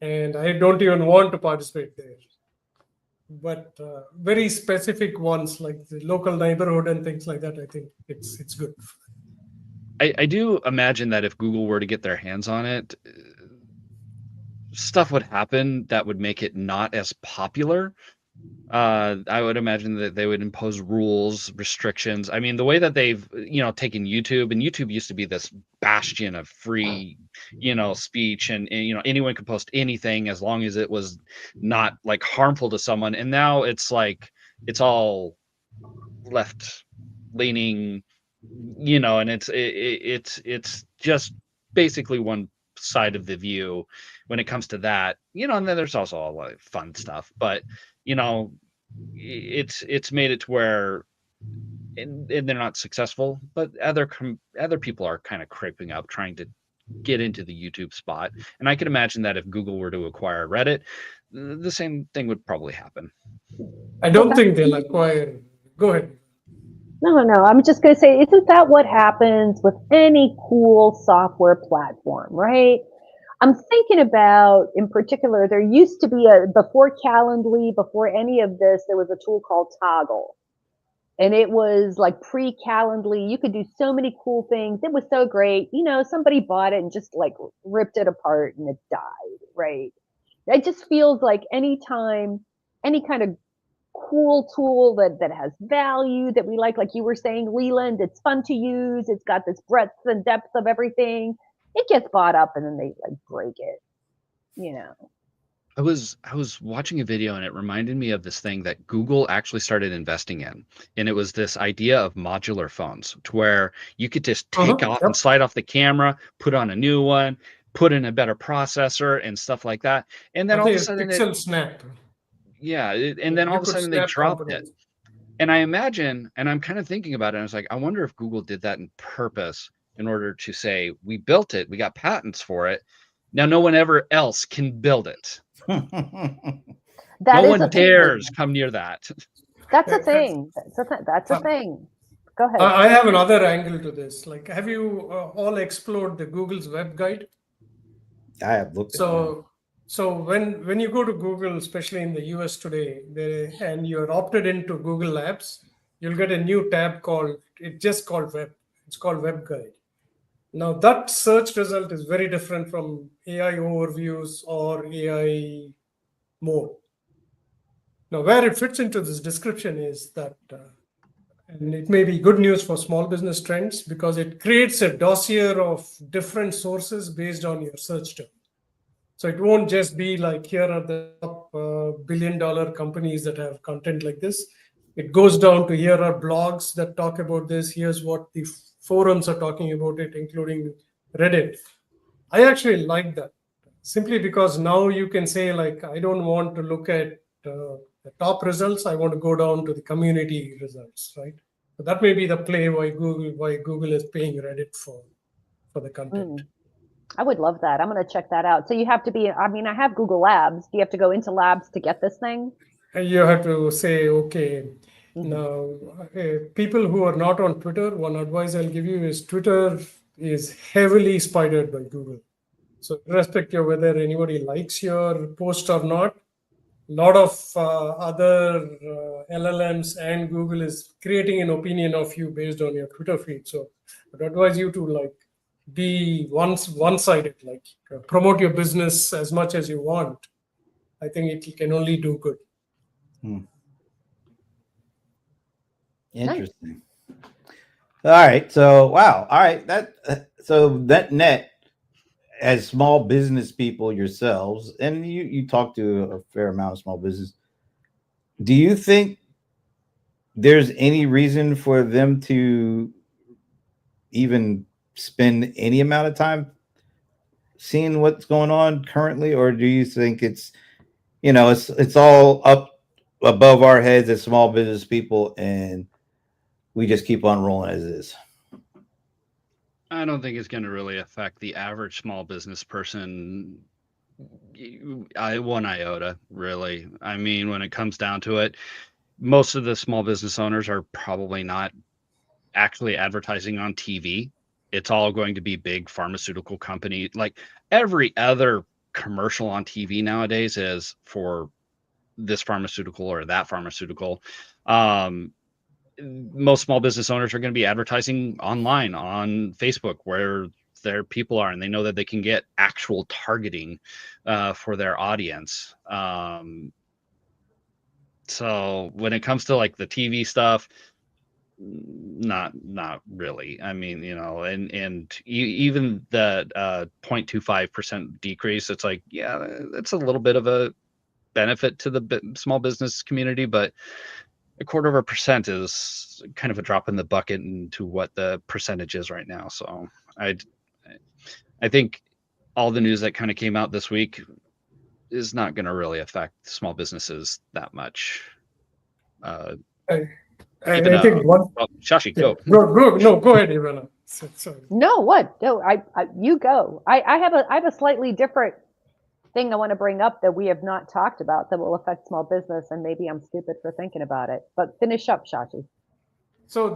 Speaker 4: and I don't even want to participate there. But very specific ones like the local neighborhood and things like that, I think it's good.
Speaker 2: I do imagine that if Google were to get their hands on it, stuff would happen that would make it not as popular. I would imagine that they would impose rules, restrictions. The way that they've, taken YouTube, and YouTube used to be this bastion of free, speech, and anyone could post anything as long as it was not like harmful to someone. And now it's like, it's all left leaning, and it's just basically one side of the view when it comes to that, you know. And then there's also a lot of fun stuff, but you know, it's made it to where and they're not successful, but other people are kind of creeping up trying to get into the YouTube spot. And I can imagine that if Google were to acquire Reddit, the same thing would probably happen.
Speaker 4: I don't think they'll acquire. Go ahead.
Speaker 3: No. I'm just going to say, isn't that what happens with any cool software platform, right? I'm thinking about, in particular, there used to be before Calendly, before any of this, there was a tool called Toggle. And it was like pre-Calendly. You could do so many cool things. It was so great. You know, somebody bought it and just like ripped it apart and it died, right? It just feels like anytime, any kind of cool tool that has value that we like you were saying, Leland, it's fun to use. It's got this breadth and depth of everything. It gets bought up and then they like break it, you know.
Speaker 2: I was watching a video and it reminded me of this thing that Google actually started investing in. And it was this idea of modular phones to where you could just take off and slide off the camera, put on a new one, put in a better processor and stuff like that. And then all of a sudden
Speaker 4: Pixel Snap.
Speaker 2: Yeah, and then all of a sudden they dropped it. And I imagine, and I'm kind of thinking about it, I was like, I wonder if Google did that in purpose in order to say, we built it, we got patents for it. Now no one ever else can build it. No one dares come near that.
Speaker 3: That's a thing. That's a thing. Go ahead.
Speaker 4: I have another angle to this. Like, have you all explored the Google's web guide?
Speaker 1: I have looked at it.
Speaker 4: So when you go to Google, especially in the US today, and you're opted into Google Labs, you'll get a new tab called Web. It's called Web Guide. Now that search result is very different from AI overviews or AI more. Now where it fits into this description is that, and it may be good news for small business trends because it creates a dossier of different sources based on your search term. So it won't just be like, here are the top billion-dollar companies that have content like this. It goes down to, here are blogs that talk about this. Here's what the forums are talking about it, including Reddit. I actually like that simply because now you can say, like, I don't want to look at the top results. I want to go down to the community results, right? So that may be the play why Google is paying Reddit for the content.
Speaker 3: I would love that. I'm going to check that out. So you have to be, I mean, I have Google Labs. Do you have to go into Labs to get this thing?
Speaker 4: You have to say, okay, now people who are not on Twitter, one advice I'll give you is Twitter is heavily spidered by Google. So irrespective of whether anybody likes your post or not, a lot of other LLMs and Google is creating an opinion of you based on your Twitter feed. So I'd advise you to like be one-sided, like promote your business as much as you want. I think it can only do good.
Speaker 1: Interesting. All right. So wow. All right. So that net, as small business people yourselves, and you talk to a fair amount of small business, do you think there's any reason for them to even spend any amount of time seeing what's going on currently, or do you think it's all up above our heads as small business people and we just keep on rolling as is?
Speaker 2: I don't think it's going to really affect the average small business person one iota, really. I mean, when it comes down to it, most of the small business owners are probably not actually advertising on TV. It's all going to be big pharmaceutical company. Like every other commercial on TV nowadays is for this pharmaceutical or that pharmaceutical. Most small business owners are going to be advertising online on Facebook where their people are, and they know that they can get actual targeting for their audience. So when it comes to like the TV stuff, not really. I mean, and even the 0.25% decrease, it's like, yeah, that's a little bit of a benefit to the small business community, but 0.25% is kind of a drop in the bucket into what the percentage is right now. So I think all the news that kind of came out this week is not going to really affect small businesses that much.
Speaker 4: I
Speaker 2: Even,
Speaker 4: think one.
Speaker 2: well, Shashi,
Speaker 4: Yeah.
Speaker 2: go.
Speaker 4: Go ahead, Ivana. Sorry.
Speaker 3: No, what? No, you go. I have a slightly different thing I want to bring up that we have not talked about that will affect small business, and maybe I'm stupid for thinking about it. But finish up, Shachi.
Speaker 4: So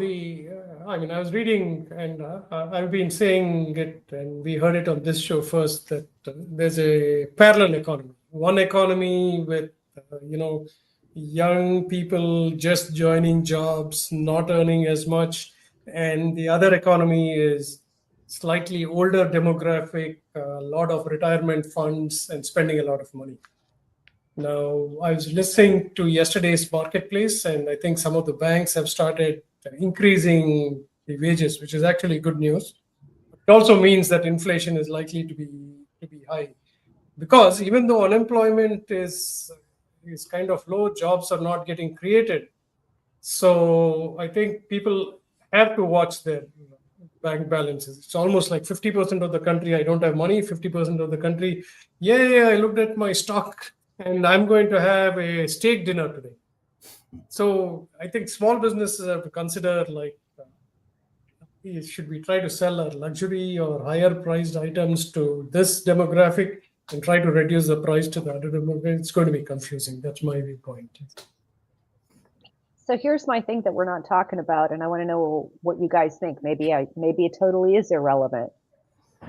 Speaker 4: I was reading, and I've been saying it, and we heard it on this show first, that there's a parallel economy. One economy with, young people just joining jobs, not earning as much, and the other economy is slightly older demographic, a lot of retirement funds, and spending a lot of money. Now, I was listening to yesterday's marketplace, and I think some of the banks have started increasing the wages, which is actually good news. It also means that inflation is likely to be high, because even though unemployment is kind of low, jobs are not getting created. So I think people have to watch their bank balances. It's almost like 50% of the country, I don't have money. 50% of the country, yeah, I looked at my stock and I'm going to have a steak dinner today. So I think small businesses have to consider, like, should we try to sell our luxury or higher priced items to this demographic and try to reduce the price to the other demographic? It's going to be confusing. That's my viewpoint.
Speaker 3: So here's my thing that we're not talking about, and I want to know what you guys think. Maybe it totally is irrelevant.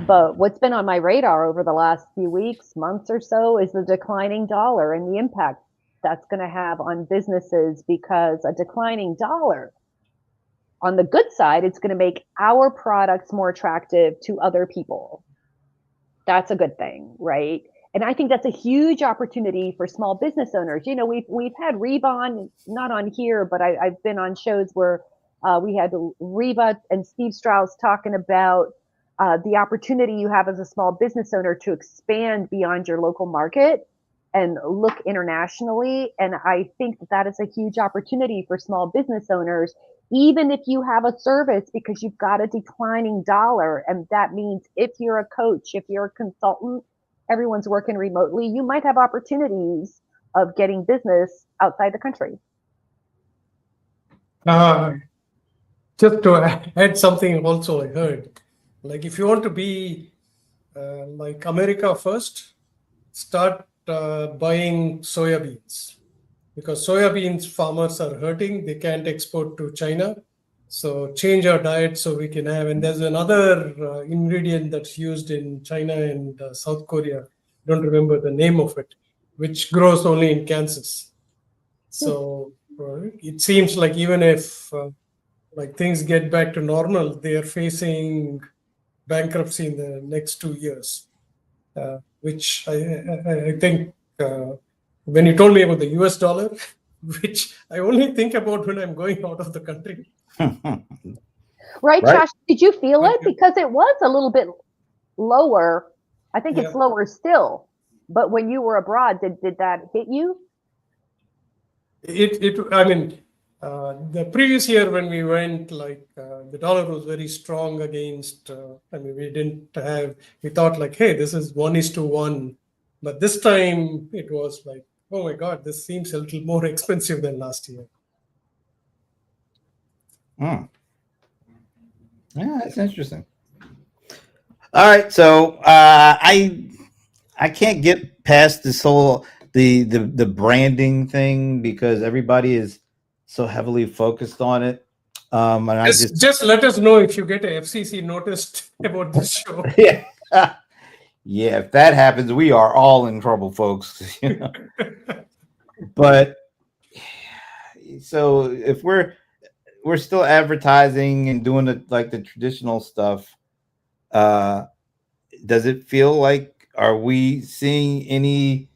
Speaker 3: But what's been on my radar over the last few weeks, months or so, is the declining dollar and the impact that's going to have on businesses, because a declining dollar, on the good side, it's going to make our products more attractive to other people. That's a good thing, right? And I think that's a huge opportunity for small business owners. You know, we've had Reba on, not on here, but I've been on shows where we had Reba and Steve Strauss talking about the opportunity you have as a small business owner to expand beyond your local market and look internationally. And I think that is a huge opportunity for small business owners, even if you have a service, because you've got a declining dollar. And that means if you're a coach, if you're a consultant, everyone's working remotely, you might have opportunities of getting business outside the country.
Speaker 4: Just to add something also, I heard, like, if you want to be like America first, start buying soya beans, because soya beans farmers are hurting. They can't export to China. So change our diet so we can have, and there's another ingredient that's used in China and South Korea. I don't remember the name of it, which grows only in Kansas. So it seems like even if like things get back to normal, they are facing bankruptcy in the next 2 years, which I think when you told me about the US dollar, which I only think about when I'm going out of the country.
Speaker 3: Right, Josh? Did you feel it?
Speaker 4: Okay.
Speaker 3: Because it was a little bit lower. I think it's lower still. But when you were abroad, did that hit you?
Speaker 4: The previous year when we went, like the dollar was very strong against. We thought like, hey, this is 1:1, but this time it was like, oh my God, this seems a little more expensive than last year.
Speaker 1: Yeah, that's interesting. All right, so I can't get past this whole the branding thing, because everybody is so heavily focused on it. And
Speaker 4: just let us know if you get a FCC notice about this show.
Speaker 1: Yeah, yeah. If that happens, we are all in trouble, folks. You know? But so if we're still advertising and doing the traditional stuff, does it feel like, are we seeing any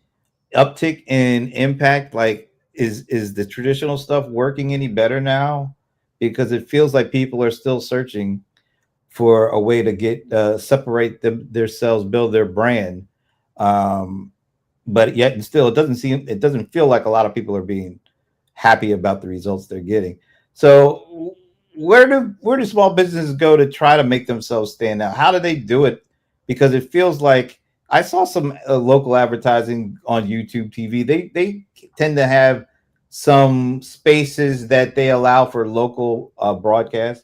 Speaker 1: uptick in impact? Like, is the traditional stuff working any better now? Because it feels like people are still searching for a way to get separate themselves, build their brand. But yet and still, it doesn't feel like a lot of people are being happy about the results they're getting. So where do small businesses go to try to make themselves stand out? How do they do it? Because it feels like I saw some local advertising on YouTube TV. They tend to have some spaces that they allow for local broadcast,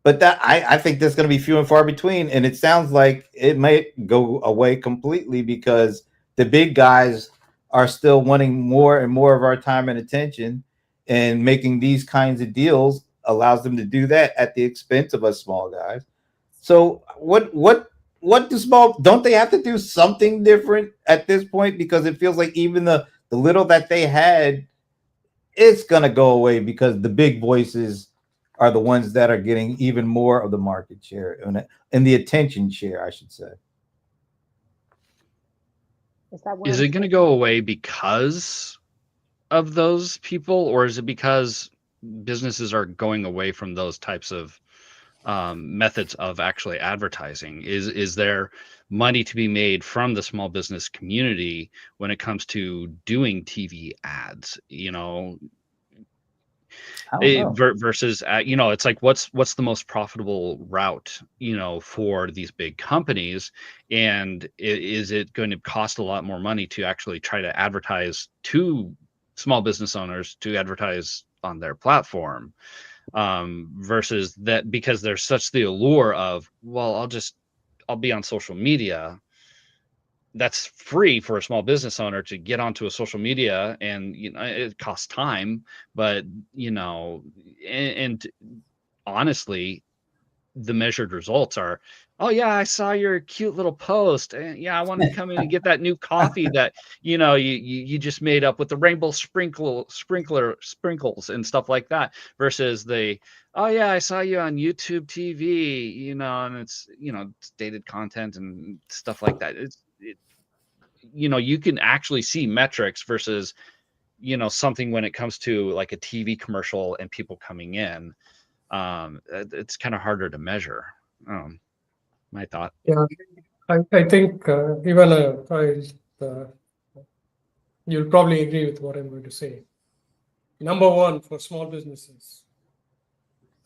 Speaker 1: but that I think that's going to be few and far between. And it sounds like it might go away completely because the big guys are still wanting more and more of our time and attention, and making these kinds of deals allows them to do that at the expense of us small guys. So what do small, don't they have to do something different at this point? Because it feels like even the little that they had, it's gonna go away because the big voices are the ones that are getting even more of the market share and the attention share, I should say.
Speaker 2: Is it going to go away because of those people, or is it because businesses are going away from those types of methods of actually advertising? Is there money to be made from the small business community when it comes to doing TV ads? Versus it's like what's the most profitable route for these big companies, and is it going to cost a lot more money to actually try to advertise to small business owners to advertise on their platform, versus that, because there's such the allure of, well, I'll be on social media. That's free for a small business owner to get onto a social media, and it costs time, but and honestly, the measured results are, oh yeah, I saw your cute little post, and yeah, I wanted to come in and get that new coffee that you just made up with the rainbow sprinkles and stuff like that, versus oh yeah, I saw you on YouTube TV, and it's it's dated content and stuff like that. You can actually see metrics versus something when it comes to like a TV commercial and people coming in. It's kind of harder to measure. My thought.
Speaker 4: Yeah, I think even you'll probably agree with what I'm going to say. Number one, for small businesses,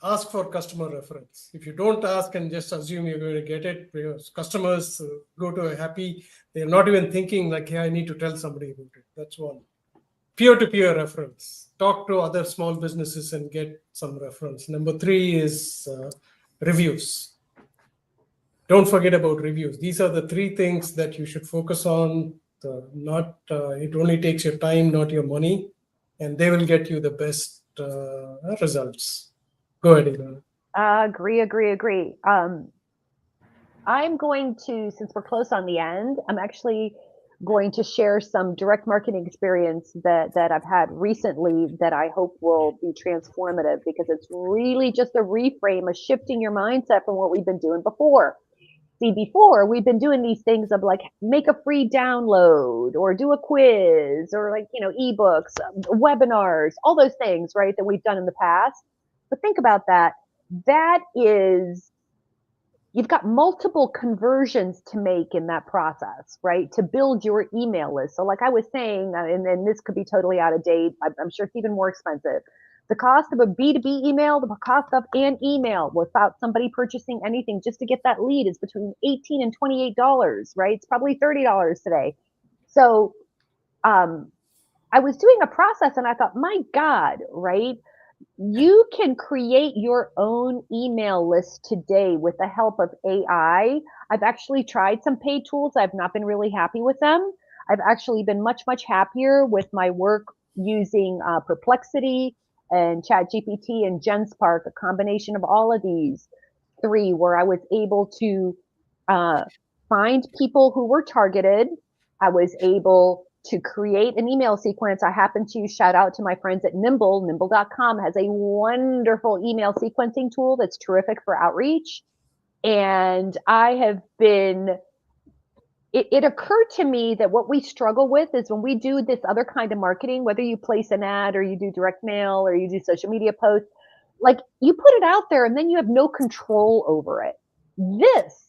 Speaker 4: ask for customer reference. If you don't ask and just assume you're going to get it, because customers go to a happy, they're not even thinking like, hey, I need to tell somebody about it. That's one. Peer-to-peer reference. Talk to other small businesses and get some reference. Number three is reviews. Don't forget about reviews. These are the three things that you should focus on. It only takes your time, not your money, and they will get you the best results. Go ahead, Ilana.
Speaker 3: Agree. I'm going to, since we're close on the end, I'm actually going to share some direct marketing experience that I've had recently that I hope will be transformative, because it's really just a reframe, a shifting your mindset from what we've been doing before. See, before we've been doing these things of like, make a free download or do a quiz or like, ebooks, webinars, all those things, right, that we've done in the past. But think about that. That is, you've got multiple conversions to make in that process, right? To build your email list. So like I was saying, and this could be totally out of date, I'm sure it's even more expensive. The cost of a B2B email, the cost of an email without somebody purchasing anything just to get that lead is between $18 and $28, right? It's probably $30 today. So I was doing a process and I thought, my God, right? You can create your own email list today with the help of AI. I've actually tried some paid tools. I've not been really happy with them. I've actually been much, much happier with my work using Perplexity and ChatGPT and GenSpark, a combination of all of these three, where I was able to find people who were targeted. I was able to create an email sequence. I happen to shout out to my friends at nimble.com has a wonderful email sequencing tool that's terrific for outreach. And I have been, it occurred to me that what we struggle with is when we do this other kind of marketing, whether you place an ad or you do direct mail or you do social media posts, like you put it out there and then you have no control over it. This,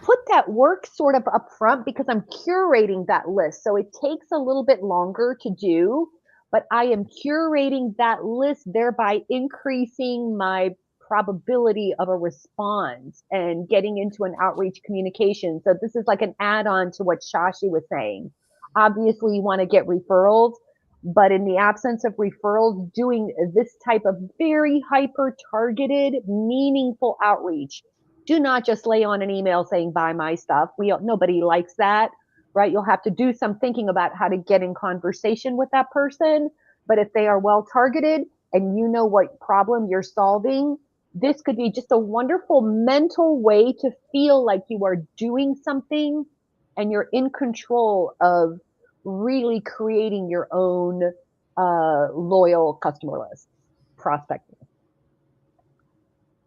Speaker 3: put that work sort of up front because I'm curating that list. So it takes a little bit longer to do, but I am curating that list, thereby increasing my probability of a response and getting into an outreach communication. So this is like an add-on to what Shashi was saying. Obviously, you want to get referrals, but in the absence of referrals, doing this type of very hyper-targeted, meaningful outreach. Do not just lay on an email saying, buy my stuff. Nobody likes that, right? You'll have to do some thinking about how to get in conversation with that person. But if they are well targeted and you know what problem you're solving, this could be just a wonderful mental way to feel like you are doing something and you're in control of really creating your own loyal customer list, prospecting.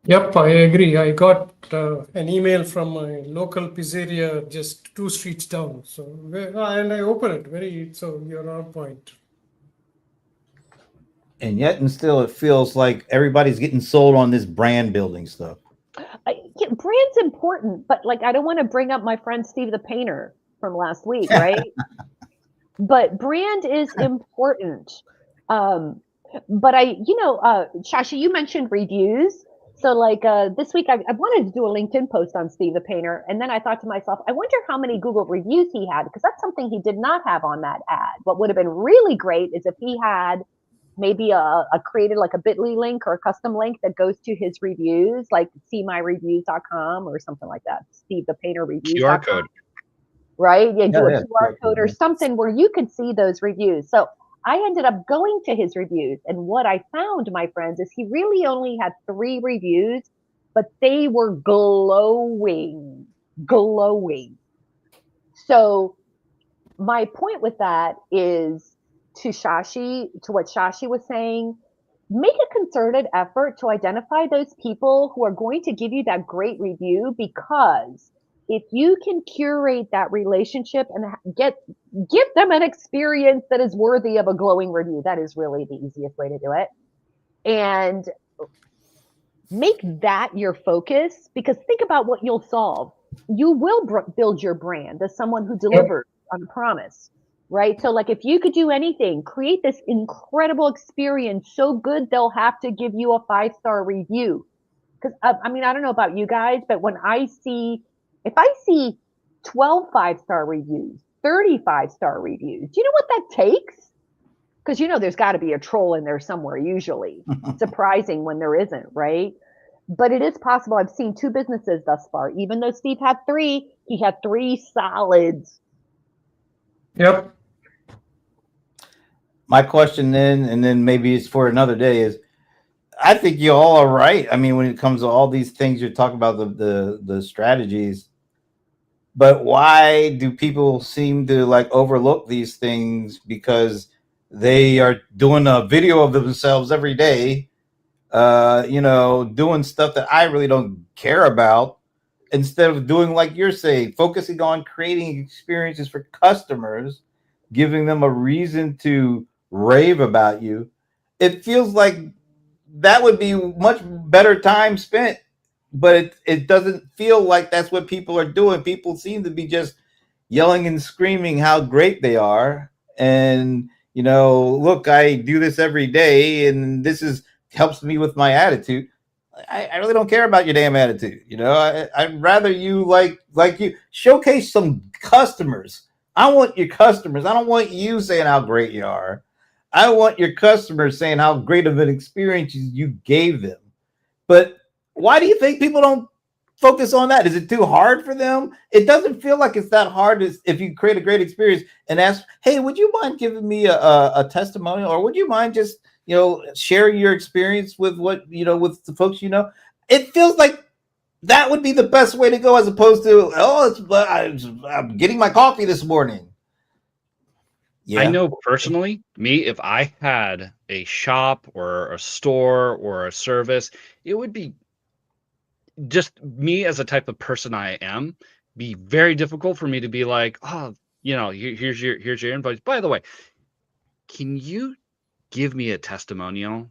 Speaker 4: Yep, I agree. I got an email from my local pizzeria just 2 streets down. So, and I open it. So you're on point.
Speaker 1: And yet and still it feels like everybody's getting sold on this brand building stuff.
Speaker 3: Yeah, brand's important, but like I don't want to bring up my friend Steve the painter from last week, right? But brand is important. But Shashi, you mentioned reviews. So like this week, I wanted to do a LinkedIn post on Steve the painter. And then I thought to myself, I wonder how many Google reviews he had, because that's something he did not have on that ad. What would have been really great is if he had maybe created like a bit.ly link or a custom link that goes to his reviews, like seemyreviews.com or something like that. Steve the painter reviews.
Speaker 2: QR code.
Speaker 3: Right? Yeah, do a
Speaker 1: Yeah,
Speaker 3: QR code or something where you could see those reviews. So I ended up going to his reviews. And what I found, my friends, is he really only had 3 reviews, but they were glowing. So my point with that is to what Shashi was saying, make a concerted effort to identify those people who are going to give you that great review, because if you can curate that relationship and give them an experience that is worthy of a glowing review, that is really the easiest way to do it. And make that your focus, because think about what you'll solve. You will build your brand as someone who delivers on a promise, right? So like if you could do anything, create this incredible experience so good they'll have to give you a 5-star review. Because I don't know about you guys, but if I see 12 5-star reviews, 30 5-star reviews, do you know what that takes? Because there's got to be a troll in there somewhere usually. Surprising when there isn't, right? But it is possible. I've seen 2 businesses thus far. Even though Steve had 3, he had 3 solids.
Speaker 4: Yep.
Speaker 1: My question then, and then maybe it's for another day, is I think you all are right. I mean, when it comes to all these things you're talking about, the strategies, but why do people seem to like overlook these things? Because they are doing a video of themselves every day, doing stuff that I really don't care about, instead of doing like you're saying, focusing on creating experiences for customers, giving them a reason to rave about you. It feels like that would be much better time spent, but it doesn't feel like that's what people are doing. People seem to be just yelling and screaming how great they are. And, look, I do this every day and this helps me with my attitude. I really don't care about your damn attitude. I'd rather you like you showcase some customers. I want your customers. I don't want you saying how great you are. I want your customers saying how great of an experience you gave them. But why do you think people don't focus on that? Is it too hard for them? It doesn't feel like it's that hard if you create a great experience and ask, hey, would you mind giving me a testimonial, or would you mind just sharing your experience with with the folks It feels like that would be the best way to go, as opposed to I'm getting my coffee this morning. Yeah.
Speaker 2: I know personally, if I had a shop or a store or a service, it would be just me as a type of person I am, be very difficult for me to be like, here's your invoice. By the way, can you give me a testimonial?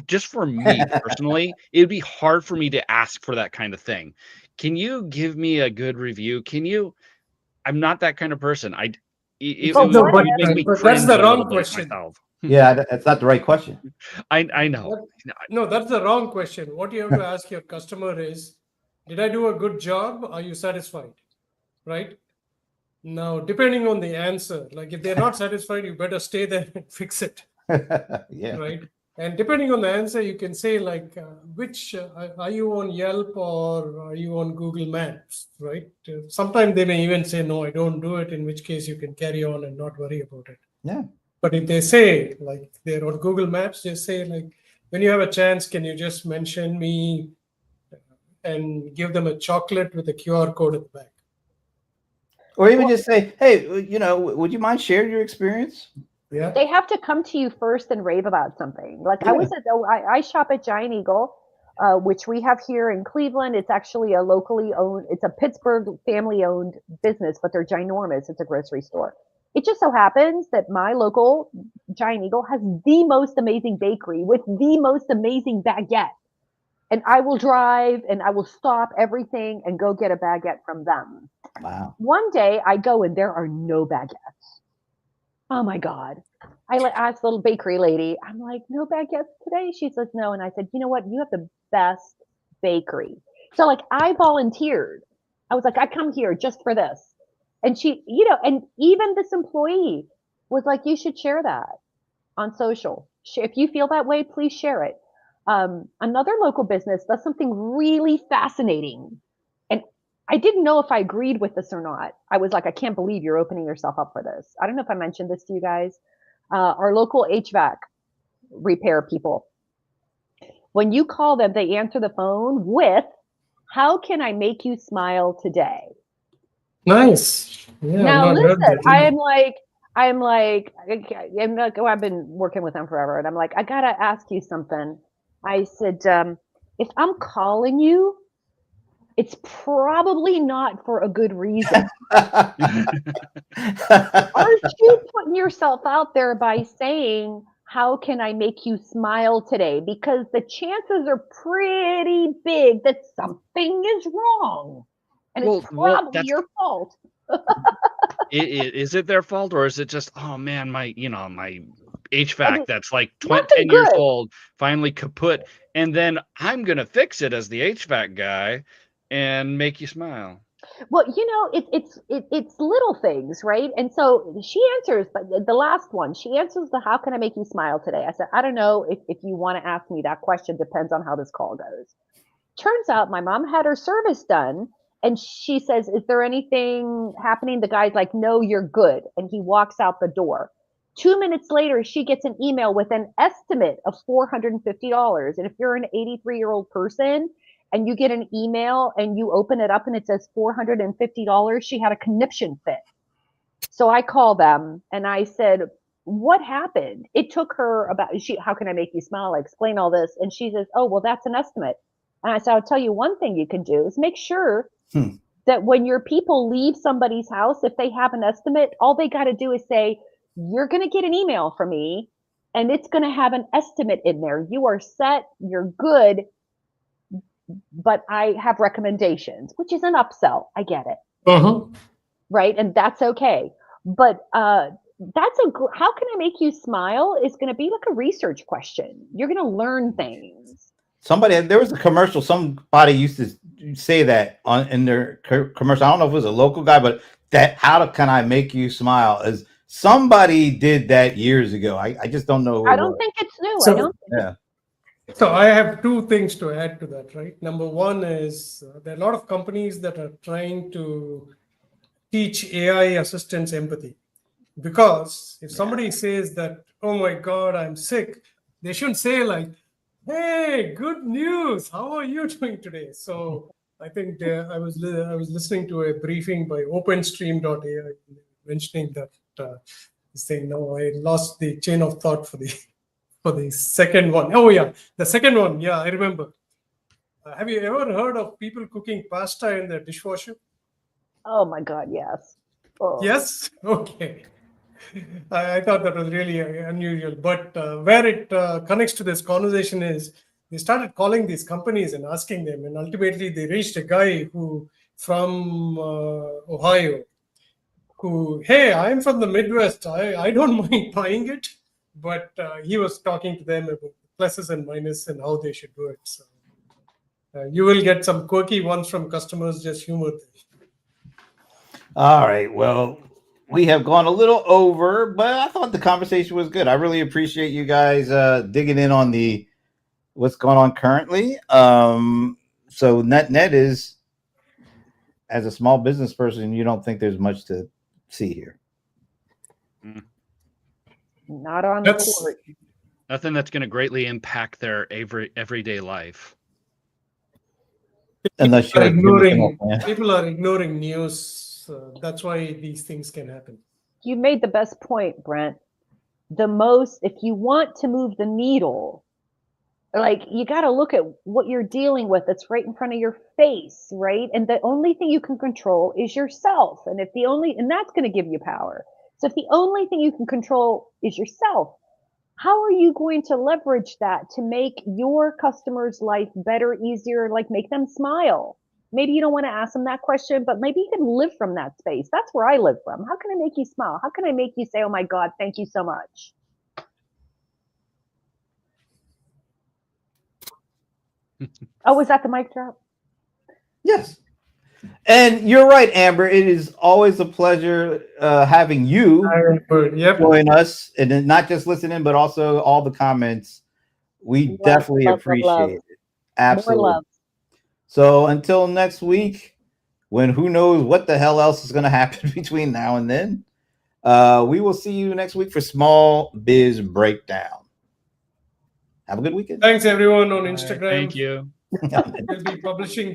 Speaker 2: Just for me personally, it'd be hard for me to ask for that kind of thing. Can you give me a good review? I'm not that kind of person. It would make me cringe
Speaker 4: that's the
Speaker 2: a
Speaker 4: wrong
Speaker 2: little bit
Speaker 4: question.
Speaker 2: myself.
Speaker 1: Yeah, that's not the right question.
Speaker 2: I know.
Speaker 4: No, that's the wrong question. What you have to ask your customer is, did I do a good job? Are you satisfied? Right? Now, depending on the answer, like if they're not satisfied, you better stay there and fix it.
Speaker 1: Yeah.
Speaker 4: Right? And depending on the answer, you can say like, which are you on Yelp or are you on Google Maps? Right? Sometimes they may even say, no, I don't do it, in which case you can carry on and not worry about it.
Speaker 1: Yeah.
Speaker 4: But if they say, like they're on Google Maps, just say like, when you have a chance, can you just mention me and give them a chocolate with a QR code at the back?
Speaker 1: Or even just say, hey, would you mind sharing your experience?
Speaker 4: Yeah.
Speaker 3: They have to come to you first and rave about something. Like I shop at Giant Eagle, which we have here in Cleveland. It's actually a locally owned, it's a Pittsburgh family owned business, but they're ginormous. It's a grocery store. It just so happens that my local Giant Eagle has the most amazing bakery with the most amazing baguette. And I will drive and I will stop everything and go get a baguette from them.
Speaker 1: Wow.
Speaker 3: One day I go and there are no baguettes. Oh my God. I asked the little bakery lady, I'm like, no baguettes today? She says no. And I said, you know what? You have the best bakery. So like I volunteered. I was like, I come here just for this. And she, and even this employee was like, you should share that on social. If you feel that way, please share it. Another local business does something really fascinating. And I didn't know if I agreed with this or not. I was like, I can't believe you're opening yourself up for this. I don't know if I mentioned this to you guys. Our local HVAC repair people, when you call them, they answer the phone with, how can I make you smile today?
Speaker 4: Nice. Yeah,
Speaker 3: Now
Speaker 4: I've not heard
Speaker 3: listen,
Speaker 4: that.
Speaker 3: I've been working with them forever, and I'm like, I gotta ask you something. I said, if I'm calling you, it's probably not for a good reason. Aren't you putting yourself out there by saying, how can I make you smile today? Because the chances are pretty big that something is wrong. And it's probably
Speaker 2: that's
Speaker 3: your fault.
Speaker 2: Is it their fault, or is it just, oh man, my HVAC that's like 10
Speaker 3: nothing
Speaker 2: years
Speaker 3: good.
Speaker 2: old finally kaput, and then I'm gonna fix it as the HVAC guy and make you smile.
Speaker 3: Well, it's little things, right? And so she answers, but the last one, she answers the, how can I make you smile today? I said, I don't know if you want to ask me that question, depends on how this call goes. Turns out my mom had her service done, and she says, is there anything happening? The guy's like, no, you're good. And he walks out the door. 2 minutes later, she gets an email with an estimate of $450. And if you're an 83-year-old person and you get an email and you open it up and it says $450, she had a conniption fit. So I called them and I said, what happened? It took her how can I make you smile? I explain all this. And she says, oh, well, that's an estimate. And I said, I'll tell you one thing you can do is make sure that when your people leave somebody's house, if they have an estimate, all they got to do is say, you're going to get an email from me and it's going to have an estimate in there. You are set. You're good. But I have recommendations, which is an upsell. I get it. Right. And that's okay. But how can I make you smile is going to be like a research question. You're going to learn things.
Speaker 1: There was a commercial. Somebody used to say that in their commercial. I don't know if it was a local guy, but how can I make you smile? Is somebody did that years ago. I just don't know.
Speaker 3: I don't think it's new.
Speaker 4: So I have two things to add to that, right? Number one is there are a lot of companies that are trying to teach AI assistants empathy. Because if somebody says that, oh my God, I'm sick, they shouldn't say like, hey, good news. How are you doing today? So I think I was listening to a briefing by OpenStream.ai mentioning that saying, no, I lost the chain of thought for the second one. Oh yeah, the second one. Yeah, I remember. Have you ever heard of people cooking pasta in their dishwasher?
Speaker 3: Oh my God, yes. Oh.
Speaker 4: Yes? Okay. I thought that was really unusual. But where it connects to this conversation is they started calling these companies and asking them. And ultimately, they reached a guy from Ohio who, hey, I'm from the Midwest. I don't mind buying it. but he was talking to them about pluses and minuses and how they should do it. So you will get some quirky ones from customers, just humor them.
Speaker 1: All right. Well, we have gone a little over, but I thought the conversation was good. I really appreciate you guys digging in on what's going on currently. So net is, as a small business person, you don't think there's much to see here.
Speaker 3: Not on the court.
Speaker 2: Nothing that's going to greatly impact their everyday life.
Speaker 1: Unless you're
Speaker 4: people are ignoring news. That's why these things can happen.
Speaker 3: You made the best point, Brent. If you want to move the needle, like, you got to look at what you're dealing with that's right in front of your face, right? And the only thing you can control is yourself. And that's going to give you power. So if the only thing you can control is yourself, how are you going to leverage that to make your customer's life better, easier, like make them smile? Maybe you don't want to ask them that question, but maybe you can live from that space. That's where I live from. How can I make you smile? How can I make you say, oh my God, thank you so much? Oh, was that the mic drop?
Speaker 1: Yes. And you're right, Amber. It is always a pleasure having you join us, and then not just listening, but also all the comments. We definitely appreciate it. Absolutely. More love. So until next week, when who knows what the hell else is going to happen between now and then, we will see you next week for Small Biz Breakdown. Have a good weekend.
Speaker 4: Thanks, everyone, on Instagram.
Speaker 2: Thank you.
Speaker 4: We'll be publishing